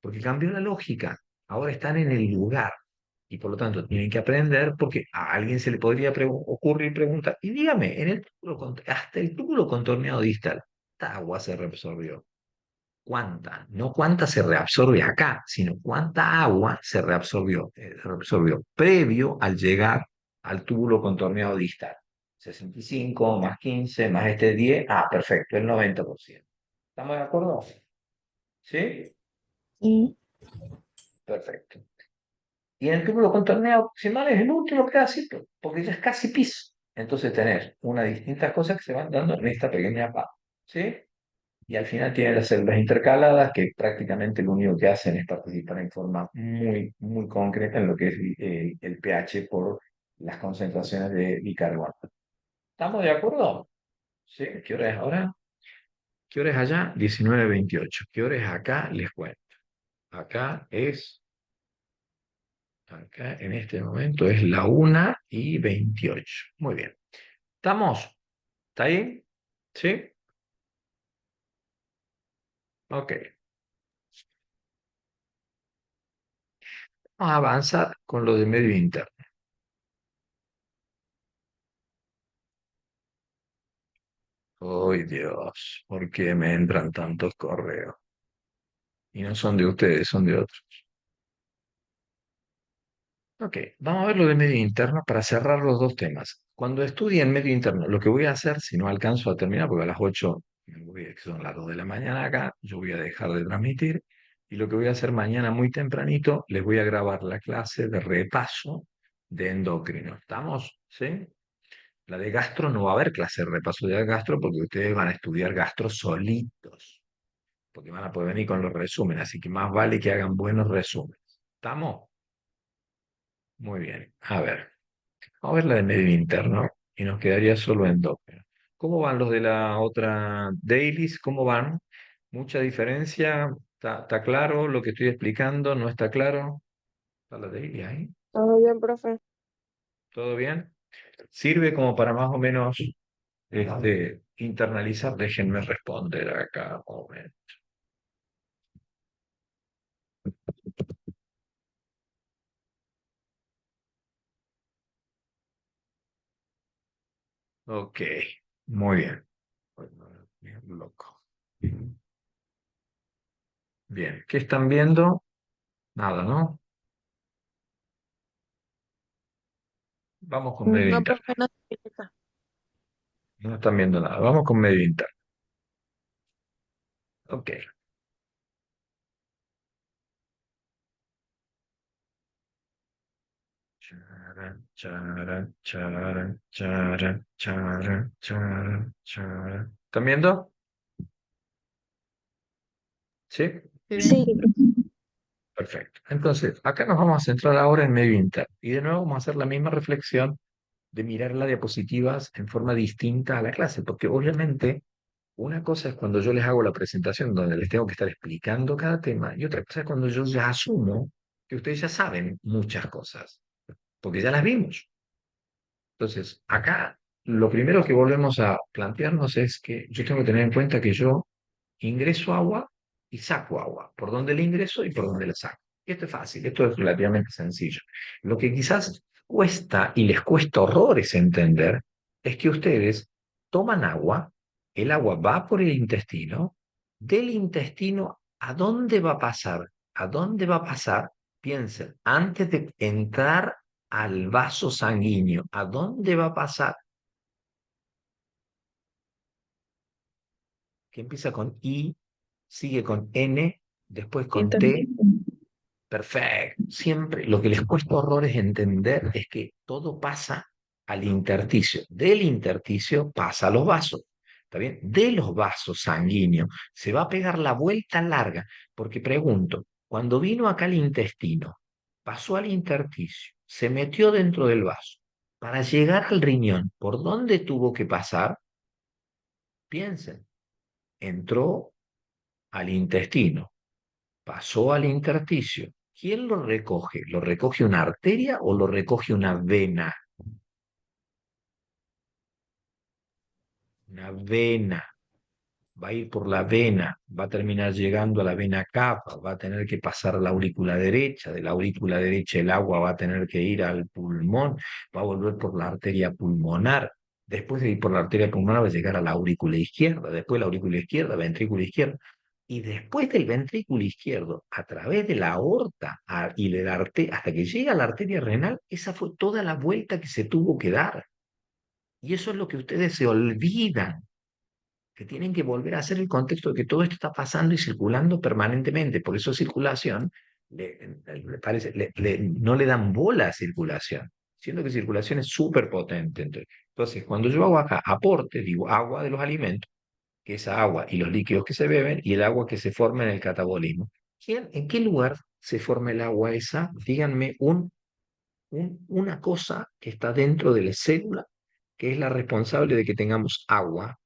Porque cambió la lógica. Ahora están en el lugar y por lo tanto tienen que aprender porque a alguien se le podría ocurrir preguntar, y dígame, hasta el túbulo contorneado distal, ¿cuánta agua se reabsorbió? ¿Cuánta? No cuánta se reabsorbe acá, sino cuánta agua se reabsorbió previo al llegar al túbulo contorneado distal. 65 más 15 más este 10, perfecto, el 90%. ¿Estamos de acuerdo? ¿Sí? Y Perfecto. Y en el túbulo contorneado proximal es el último pedacito, porque ya es casi piso. Entonces tenés unas distintas cosas que se van dando en esta pequeña pata, ¿sí? Y al final tienen las células intercaladas que prácticamente lo único que hacen es participar en forma muy, muy concreta en lo que es el pH por las concentraciones de bicarbonato. ¿Estamos de acuerdo? ¿Sí? ¿Qué hora es ahora? ¿Qué hora es allá? 19:28. ¿Qué hora es acá? Les cuento. Acá en este momento es la 1:28. Muy bien. ¿Estamos? ¿Está ahí? ¿Sí? Ok. Vamos a avanzar con lo de medio interno. ¡Ay, Dios! ¿Por qué me entran tantos correos? Y no son de ustedes, son de otros. Ok, vamos a ver lo de medio interno para cerrar los dos temas. Cuando estudie en medio interno, lo que voy a hacer, si no alcanzo a terminar, porque a las 8, que son las 2 de la mañana acá, yo voy a dejar de transmitir, y lo que voy a hacer mañana muy tempranito, les voy a grabar la clase de repaso de endocrino. ¿Estamos? ¿Sí? La de gastro no va a haber clase de repaso de gastro porque ustedes van a estudiar gastro solitos, porque van a poder venir con los resúmenes, así que más vale que hagan buenos resúmenes. ¿Estamos? Muy bien. A ver. Vamos a ver la de medio interno y nos quedaría solo endógeno. ¿Cómo van los de la otra dailies? ¿Cómo van? ¿Mucha diferencia? ¿Está claro lo que estoy explicando? ¿No está claro? ¿Está la daily ahí? Todo bien, profe. ¿Todo bien? ¿Sirve como para más o menos internalizar? Déjenme responder acá un momento. Ok, muy bien. Bien, loco. Bien, ¿qué están viendo? Nada, ¿no? Vamos con medio No, interno. profe, no se utiliza. No están viendo nada. Vamos con medio interno. Ok. Charan, charan, charan, charan, charan, charan, charan. ¿Están viendo? ¿Sí? Sí, Perfecto. Entonces, acá nos vamos a centrar ahora en medio interno. Y de nuevo vamos a hacer la misma reflexión de mirar las diapositivas en forma distinta a la clase, porque obviamente una cosa es cuando yo les hago la presentación donde les tengo que estar explicando cada tema y otra cosa es cuando yo ya asumo que ustedes ya saben muchas cosas, porque ya las vimos. Entonces, acá lo primero que volvemos a plantearnos es que yo tengo que tener en cuenta que yo ingreso agua y saco agua, por dónde le ingreso y por dónde la saco. Y esto es fácil, esto es relativamente sencillo. Lo que quizás cuesta y les cuesta horrores entender es que ustedes toman agua, el agua va por el intestino, del intestino, ¿a dónde va a pasar? ¿A dónde va a pasar? Piensen, antes de entrar al vaso sanguíneo, ¿a dónde va a pasar? Que empieza con I, sigue con N, después con T. Perfecto. Siempre lo que les cuesta horrores entender es que todo pasa al intersticio. Del intersticio pasa a los vasos. ¿Está bien? De los vasos sanguíneos se va a pegar la vuelta larga. Porque pregunto, cuando vino acá el intestino, pasó al intersticio, se metió dentro del vaso. Para llegar al riñón, ¿por dónde tuvo que pasar? Piensen, entró al intestino, pasó al intersticio. ¿Quién lo recoge? ¿Lo recoge una arteria o lo recoge una vena? Una vena. Va a ir por la vena, va a terminar llegando a la vena cava, va a tener que pasar a la aurícula derecha, de la aurícula derecha el agua va a tener que ir al pulmón, va a volver por la arteria pulmonar, después de ir por la arteria pulmonar va a llegar a la aurícula izquierda, después la aurícula izquierda, ventrículo izquierdo, y después del ventrículo izquierdo, a través de la aorta y de la hasta que llega a la arteria renal, esa fue toda la vuelta que se tuvo que dar. Y eso es lo que ustedes se olvidan, que tienen que volver a hacer el contexto de que todo esto está pasando y circulando permanentemente. Por eso circulación, no le dan bola a circulación, siendo que circulación es súper potente. Entonces, cuando yo hago acá aporte, digo agua de los alimentos, que es agua y los líquidos que se beben y el agua que se forma en el catabolismo. ¿En qué lugar se forma el agua esa? Díganme una cosa que está dentro de la célula que es la responsable de que tengamos agua.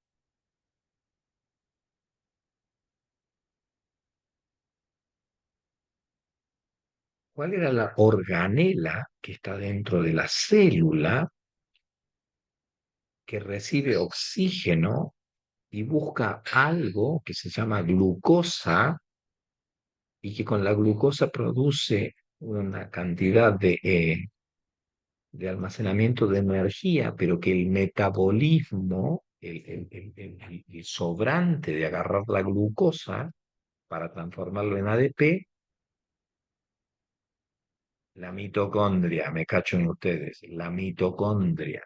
¿Cuál era la organela que está dentro de la célula que recibe oxígeno y busca algo que se llama glucosa y que con la glucosa produce una cantidad de almacenamiento de energía, pero que el metabolismo, el sobrante de agarrar la glucosa para transformarlo en ADP, la mitocondria, me cacho en ustedes, la mitocondria.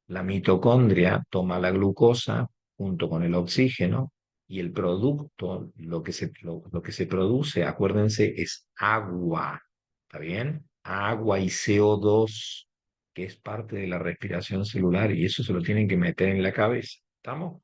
La mitocondria toma la glucosa junto con el oxígeno y el producto, lo que se produce, acuérdense, es agua. ¿Está bien? Agua y CO2, que es parte de la respiración celular y eso se lo tienen que meter en la cabeza. ¿Estamos?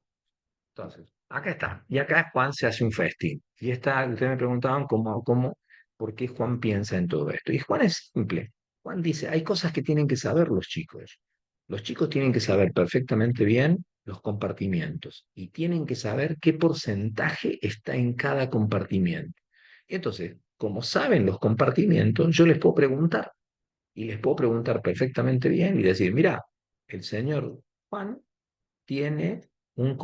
Entonces, acá está. Y acá Juan se hace un festín. Y ustedes me preguntaban por qué Juan piensa en todo esto. Y Juan es simple. Juan dice, hay cosas que tienen que saber los chicos. Los chicos tienen que saber perfectamente bien los compartimientos y tienen que saber qué porcentaje está en cada compartimiento. Y entonces, como saben los compartimientos, yo les puedo preguntar y les puedo preguntar perfectamente bien y decir, mira, el señor Juan tiene un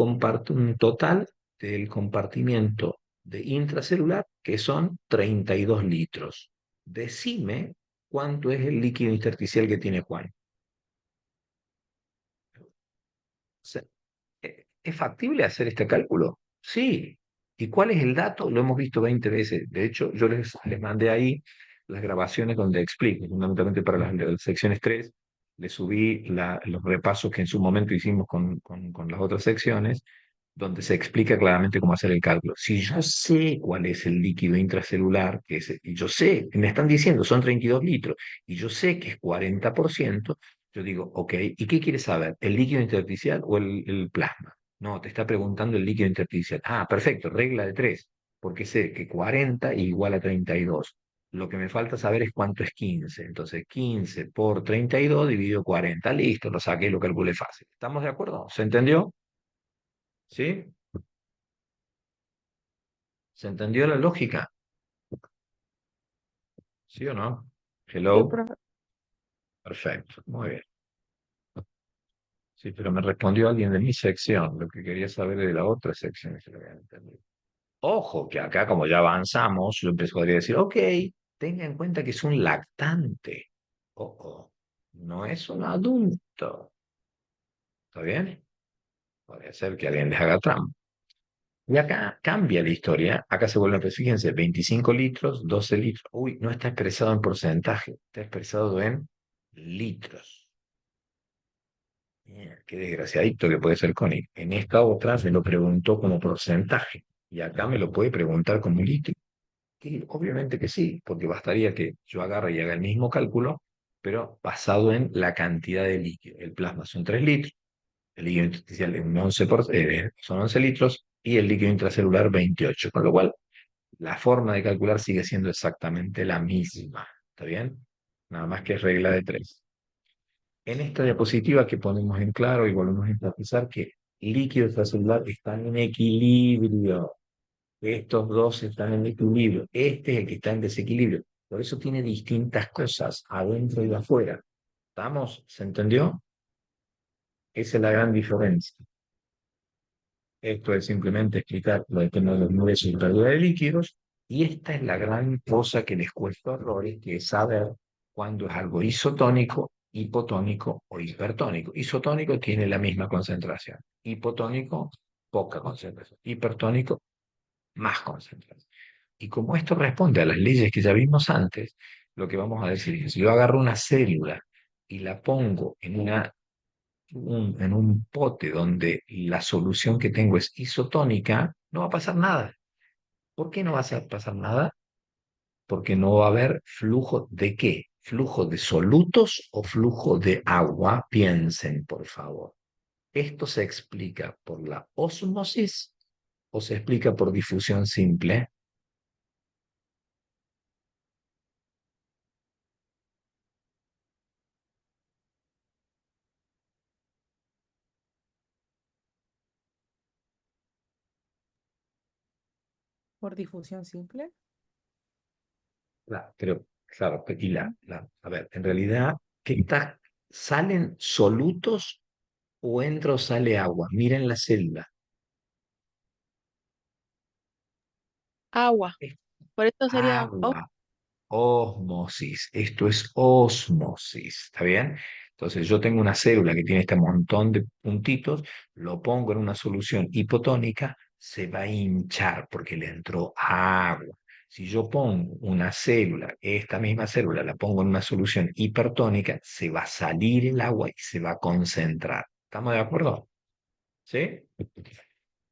total del compartimiento de intracelular que son 32 litros. Decime cuánto es el líquido intersticial que tiene Juan. Se- ¿Es factible hacer este cálculo? Sí. ¿Y cuál es el dato? Lo hemos visto 20 veces. De hecho, yo les mandé ahí las grabaciones donde explico, fundamentalmente para las secciones 3, les subí los repasos que en su momento hicimos con las otras secciones, donde se explica claramente cómo hacer el cálculo. Si yo sé cuál es el líquido intracelular, y yo sé, me están diciendo son 32 litros, y yo sé que es 40%, yo digo, ok, ¿y qué quieres saber? ¿El líquido intersticial o el plasma? No, te está preguntando el líquido intersticial. Ah, perfecto, regla de 3, porque sé que 40 igual a 32. Lo que me falta saber es cuánto es 15. Entonces, 15 por 32 dividido 40. Listo, lo saqué, lo calculé fácil. ¿Estamos de acuerdo? ¿Se entendió? ¿Sí? ¿Se entendió la lógica? ¿Sí o no? Sí, Hello. profe. Perfecto, muy bien. Sí, pero me respondió alguien de mi sección. Lo que quería saber de la otra sección. Es que lo había entendido. Ojo, que acá como ya avanzamos, yo podría decir, ok, tenga en cuenta que es un lactante. Ojo, no es un adulto. ¿Está bien? Podría ser que alguien les haga trampa. Y acá cambia la historia. Acá se vuelve, pues fíjense, 25 litros, 12 litros. Uy, no está expresado en porcentaje, está expresado en litros. Qué desgraciadito que puede ser Connie. En esta otra me lo preguntó como porcentaje. Y acá me lo puede preguntar como litro. Y obviamente que sí, porque bastaría que yo agarre y haga el mismo cálculo, pero basado en la cantidad de líquido. El plasma son 3 litros, el líquido intersticial es un 11 son 11 litros y el líquido intracelular 28, con lo cual la forma de calcular sigue siendo exactamente la misma. ¿Está bien? Nada más que es regla de 3. En esta diapositiva que ponemos en claro y volvemos a enfatizar que líquido extracelular están en equilibrio. Estos dos están en equilibrio. Este es el que está en desequilibrio. Por eso tiene distintas cosas, adentro y afuera. ¿Estamos? ¿Se entendió? Esa es la gran diferencia. Esto es simplemente explicar lo de que no los nubes y pérdida de líquidos. Y esta es la gran cosa que les cuesta horrores, que es saber cuándo es algo isotónico, hipotónico o hipertónico. Isotónico tiene la misma concentración. Hipotónico, poca concentración. Hipertónico, más concentración. Y como esto responde a las leyes que ya vimos antes, lo que vamos a decir es, si yo agarro una célula y la pongo en un pote donde la solución que tengo es isotónica, no va a pasar nada. ¿Por qué no va a pasar nada? Porque no va a haber flujo de qué. ¿Flujo de solutos o flujo de agua? Piensen, por favor. ¿Esto se explica por la ósmosis o se explica por difusión simple? Por difusión simple. Pero, claro, a ver, en realidad, ¿salen solutos o entra o sale agua? Miren la celda. Agua. Es Por eso sería agua, ósmosis. Esto es ósmosis, ¿está bien? Entonces, yo tengo una célula que tiene este montón de puntitos, lo pongo en una solución hipotónica, se va a hinchar porque le entró agua. Si yo pongo una célula, esta misma célula la pongo en una solución hipertónica, se va a salir el agua y se va a concentrar. ¿Estamos de acuerdo? ¿Sí?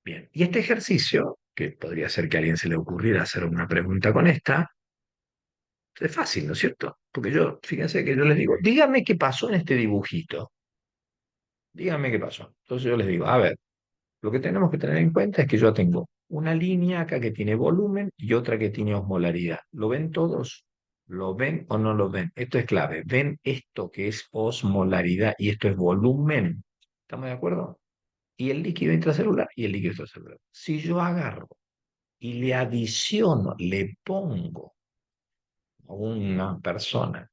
Bien. Y este ejercicio, que podría ser que a alguien se le ocurriera hacer una pregunta con esta, es fácil, ¿no es cierto? Porque yo, fíjense que yo les digo, dígame qué pasó en este dibujito. Dígame qué pasó. Entonces yo les digo, a ver, lo que tenemos que tener en cuenta es que yo tengo una línea acá que tiene volumen y otra que tiene osmolaridad. ¿Lo ven todos? ¿Lo ven o no lo ven? Esto es clave. ¿Ven esto que es osmolaridad y esto es volumen? ¿Estamos de acuerdo? Y el líquido intracelular y el líquido extracelular. Si yo agarro y le adiciono, le pongo a una persona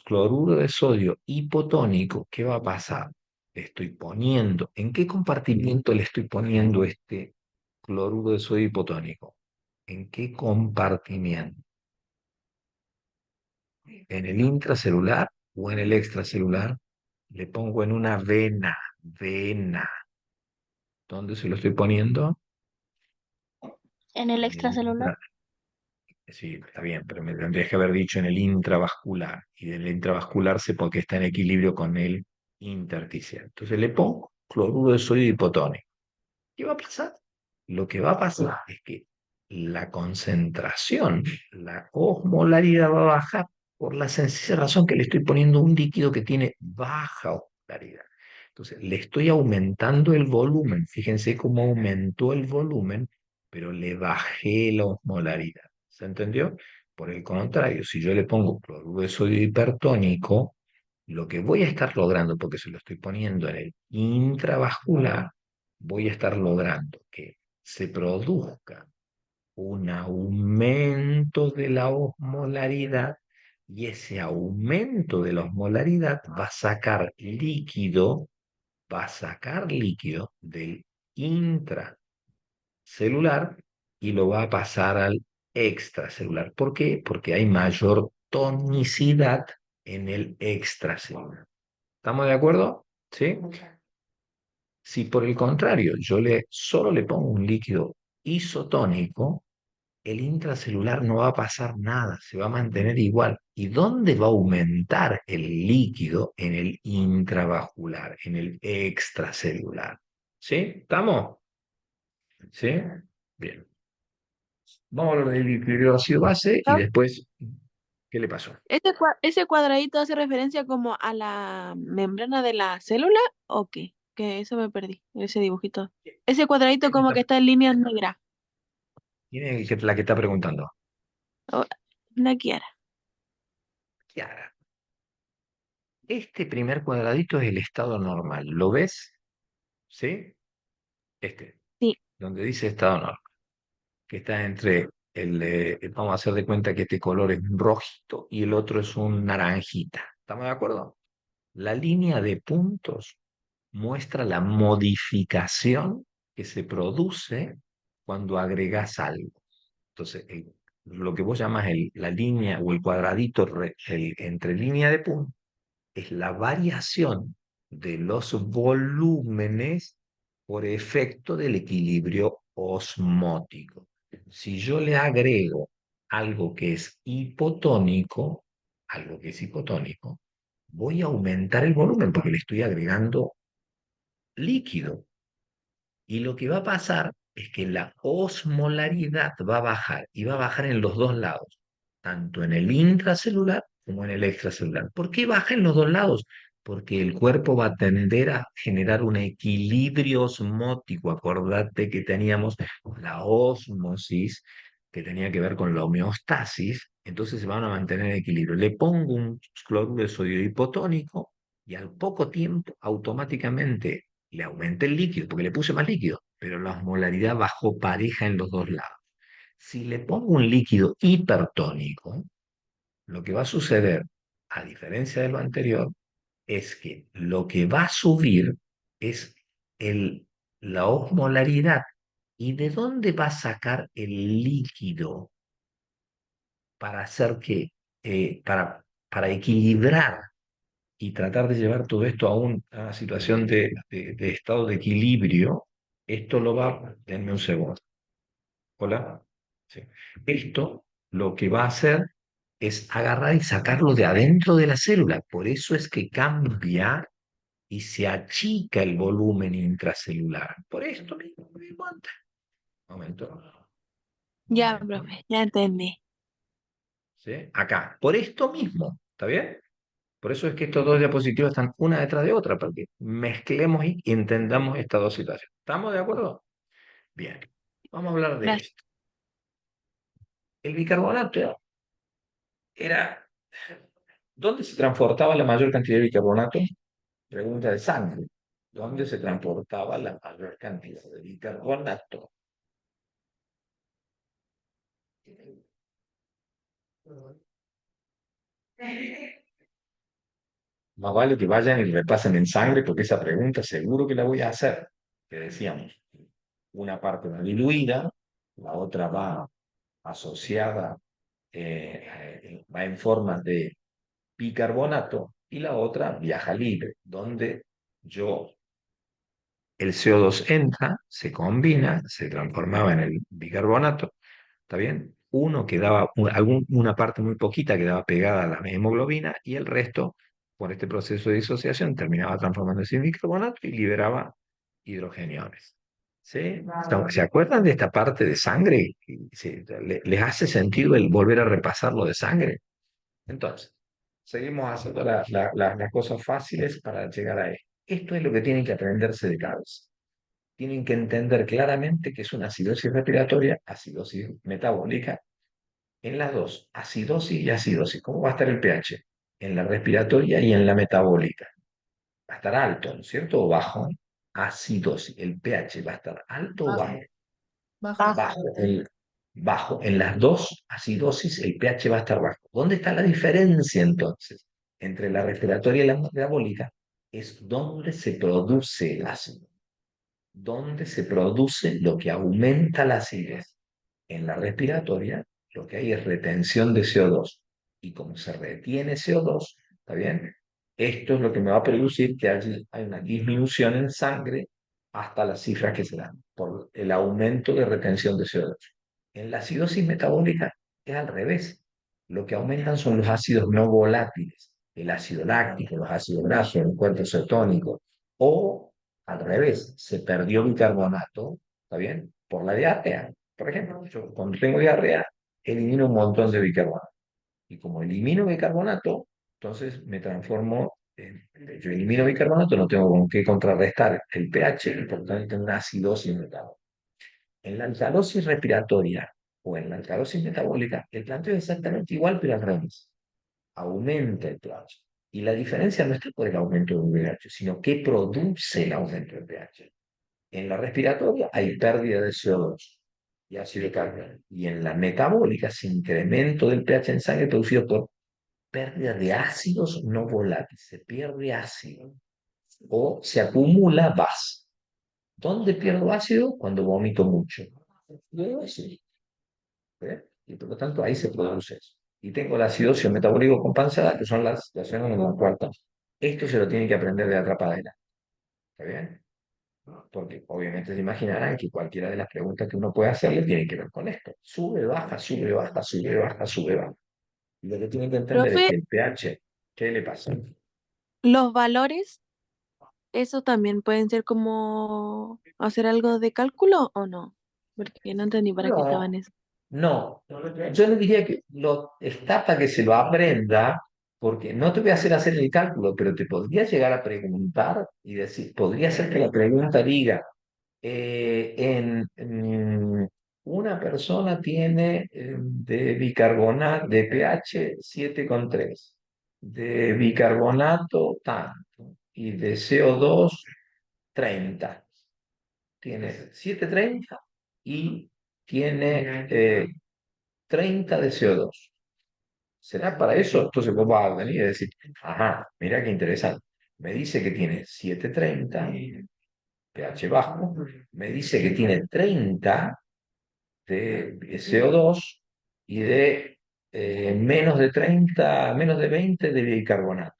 cloruro de sodio hipotónico, ¿qué va a pasar? Le estoy poniendo, ¿en qué compartimiento le estoy poniendo este cloruro de sodio hipotónico? ¿En qué compartimiento? ¿En el intracelular o en el extracelular? Le pongo en una vena. ¿Dónde se lo estoy poniendo? En el En el extracelular. Sí, está bien, pero me tendrías que haber dicho en el intravascular. Y del intravascular sé porque está en equilibrio con el intersticial. Entonces le pongo cloruro de sodio hipotónico. ¿Qué va a pasar? Lo que va a pasar es que la concentración, la osmolaridad va a bajar por la sencilla razón que le estoy poniendo un líquido que tiene baja osmolaridad. Entonces, le estoy aumentando el volumen. Fíjense cómo aumentó el volumen, pero le bajé la osmolaridad. ¿Se entendió? Por el contrario, si yo le pongo cloruro de sodio hipertónico, lo que voy a estar logrando, porque se lo estoy poniendo en el intravascular, voy a estar logrando que se produzca un aumento de la osmolaridad y ese aumento de la osmolaridad va a sacar líquido del intracelular y lo va a pasar al extracelular. ¿Por qué? Porque hay mayor tonicidad en el extracelular. ¿Estamos de acuerdo? ¿Sí? Si por el contrario solo le pongo un líquido isotónico, el intracelular no va a pasar nada, se va a mantener igual. ¿Y dónde va a aumentar el líquido? En el intravascular, en el extracelular. ¿Sí? ¿Estamos? ¿Sí? Bien. Vamos a hablar del equilibrio ácido-base y Prof, después, ¿qué le pasó? ¿ese cuadradito hace referencia como a la membrana de la célula o qué? Que eso me perdí, ese dibujito. Ese cuadradito ¿Quién me como está- que está en líneas negras. quién es la que está preguntando? Oh, la Kiara. Kiara. Este primer cuadradito es el estado normal. ¿Lo ves? ¿Sí? Este, Sí, donde dice estado normal, que está entre vamos a hacer de cuenta que este color es un rojito y el otro es un naranjita. ¿Estamos de acuerdo? La línea de puntos muestra la modificación que se produce cuando agregas algo. Entonces, lo que vos llamas la línea o el cuadradito entre línea de puntos es la variación de los volúmenes por efecto del equilibrio osmótico. Si yo le agrego algo que es hipotónico, voy a aumentar el volumen porque le estoy agregando líquido. Y lo que va a pasar es que la osmolaridad va a bajar y va a bajar en los dos lados, tanto en el intracelular como en el extracelular. ¿Por qué baja en los dos lados? Porque el cuerpo va a tender a generar un equilibrio osmótico. Acordate que teníamos la ósmosis, que tenía que ver con la homeostasis, entonces se van a mantener en equilibrio. Le pongo un cloruro de sodio hipotónico y al poco tiempo automáticamente le aumenté el líquido porque le puse más líquido, pero la osmolaridad bajó pareja en los dos lados. Si le pongo un líquido hipertónico, lo que va a suceder, a diferencia de lo anterior, es que lo que va a subir es la osmolaridad. ¿Y de dónde va a sacar el líquido para hacer que, para equilibrar y tratar de llevar todo esto a una situación de estado de equilibrio? Esto lo va, denme un segundo. Hola. Sí. Esto lo que va a hacer es agarrar y sacarlo de adentro de la célula. Por eso es que cambia y se achica el volumen intracelular. Por esto mismo. Momento. ya, Momento. profe, ya entendí. ¿Sí? Acá. Por esto mismo. ¿Está bien? Por eso es que estos dos diapositivas están una detrás de otra, para que mezclemos y entendamos estas dos situaciones. ¿Estamos de acuerdo? Bien. Vamos a hablar de Gracias. esto. El bicarbonato era, ¿dónde se transportaba la mayor cantidad de bicarbonato? Pregunta de sangre. ¿Dónde se transportaba la mayor cantidad de bicarbonato? Más vale que vayan y repasen en sangre porque esa pregunta seguro que la voy a hacer. Que decíamos, una parte va diluida, la otra va asociada, va en forma de bicarbonato y la otra viaja libre, donde yo, el CO2 entra, se combina, se transformaba en el bicarbonato, ¿está bien? Uno quedaba, una parte muy poquita quedaba pegada a la hemoglobina y el resto, por este proceso de disociación, terminaba transformándose en bicarbonato y liberaba hidrogeniones. ¿Sí? ¿Se acuerdan de esta parte de sangre? ¿Les hace sentido el volver a repasar lo de sangre? Entonces, seguimos haciendo las cosas fáciles para llegar a esto. Esto es lo que tienen que aprenderse de cabeza. Tienen que entender claramente que es una acidosis respiratoria, acidosis metabólica, en las dos, acidosis y acidosis. ¿Cómo va a estar el pH? En la respiratoria y en la metabólica. Va a estar alto, ¿no es cierto? O bajo. Acidosis. El pH va a estar alto o bajo. Bajo. Bajo. Bajo. En las dos acidosis el pH va a estar bajo. ¿Dónde está la diferencia entonces entre la respiratoria y la metabólica? Es donde se produce el ácido. Donde se produce lo que aumenta la acidez. En la respiratoria lo que hay es retención de CO2. Y como se retiene CO2, ¿está bien? Esto es lo que me va a producir que hay una disminución en sangre hasta las cifras que se dan por el aumento de retención de CO2. En la acidosis metabólica es al revés. Lo que aumentan son los ácidos no volátiles, el ácido láctico, los ácidos grasos, el cuerpo cetónico, o al revés, se perdió bicarbonato, ¿está bien? Por la diarrea. Por ejemplo, yo cuando tengo diarrea, elimino un montón de bicarbonato. Y como elimino bicarbonato, entonces me transformo yo elimino bicarbonato, no tengo con qué contrarrestar el pH, y por tanto tengo una acidosis metabólica. En la alcalosis respiratoria o en la alcalosis metabólica, el planteo es exactamente igual, pero al revés. Aumenta el pH. Y la diferencia no está por el aumento del pH, sino que produce el aumento del pH. En la respiratoria hay pérdida de CO2 y ácido carbónico. Y en la metabólica, ese incremento del pH en sangre producido por pérdida de ácidos no volátiles. Se pierde ácido o se acumula base. ¿Dónde pierdo ácido? Cuando vomito mucho. Luego sí. Y por lo tanto ahí se produce eso. Y tengo la acidosis metabólico compensada, que son las situaciones en las cuartas. Esto se lo tiene que aprender de atrapadera. ¿Está bien? Porque obviamente se imaginarán que cualquiera de las preguntas que uno puede hacerle tiene que ver con esto. Sube, baja, sube, baja, sube, baja, sube, baja. Y lo que tienen que entender es Profe, que el pH, ¿qué le pasa? los valores, ¿eso también pueden ser como hacer algo de cálculo o no? Porque no entendí para qué estaban No, eso. no. Yo le diría que está para que se lo aprenda, porque no te voy a hacer el cálculo, pero te podría llegar a preguntar y decir, podría ser que la pregunta diga, una persona tiene de bicarbonato, de pH 7,3, de bicarbonato tanto, y de CO2 30. Tiene 730 y tiene 30 de CO2. ¿Será para eso? Entonces vos vas a venir y decir, ajá, mira qué interesante. Me dice que tiene 730 pH bajo, me dice que tiene 30 de CO2 y de menos de 30, menos de 20 de bicarbonato.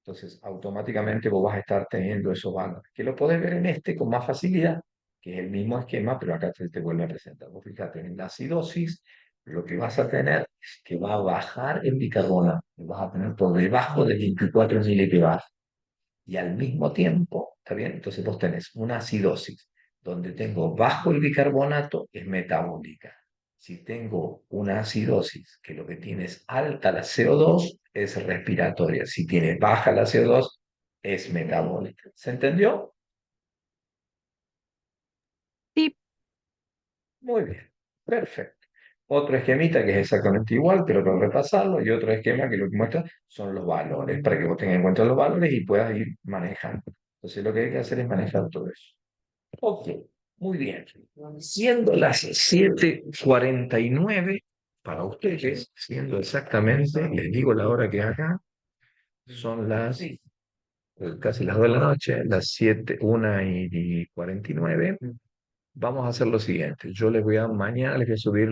Entonces, automáticamente vos vas a estar teniendo esos valores, que lo podés ver en este con más facilidad, que es el mismo esquema, pero acá te vuelve a presentar. Vos fíjate, en la acidosis, lo que vas a tener es que va a bajar el bicarbonato, y vas a tener por debajo de 24 milipibar. Y al mismo tiempo, ¿está bien? Entonces vos tenés una acidosis donde tengo bajo el bicarbonato, es metabólica. Si tengo una acidosis que lo que tiene es alta la CO2, es respiratoria. Si tiene baja la CO2, es metabólica. ¿Se entendió? Sí, Muy bien. Perfecto. Otro esquemita que es exactamente igual, pero para repasarlo, y otro esquema que lo que muestra son los valores, para que vos tengas en cuenta los valores y puedas ir manejando. Entonces lo que hay que hacer es manejar todo eso. Ok, muy bien. Siendo las 7:49 para ustedes, siendo exactamente, les digo la hora que es acá, son las casi las 2 de la noche, las 7:49. Vamos a hacer lo siguiente. Mañana les voy a subir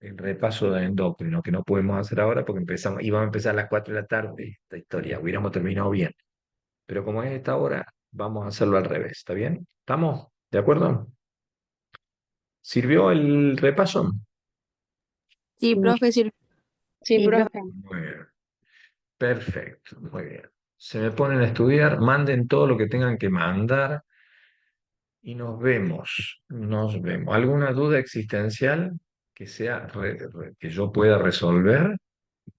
el repaso de endocrino, que no podemos hacer ahora porque íbamos a empezar a las 4 de la tarde esta historia, hubiéramos terminado bien. Pero como es esta hora, vamos a hacerlo al revés, ¿está bien? ¿Estamos? ¿De acuerdo? ¿Sirvió el repaso? Sí, profe, sí. Sí, Sí, profe. profe. Muy bien. Perfecto, muy bien. Se me ponen a estudiar, manden todo lo que tengan que mandar y nos vemos, nos vemos. ¿Alguna duda existencial que que yo pueda resolver?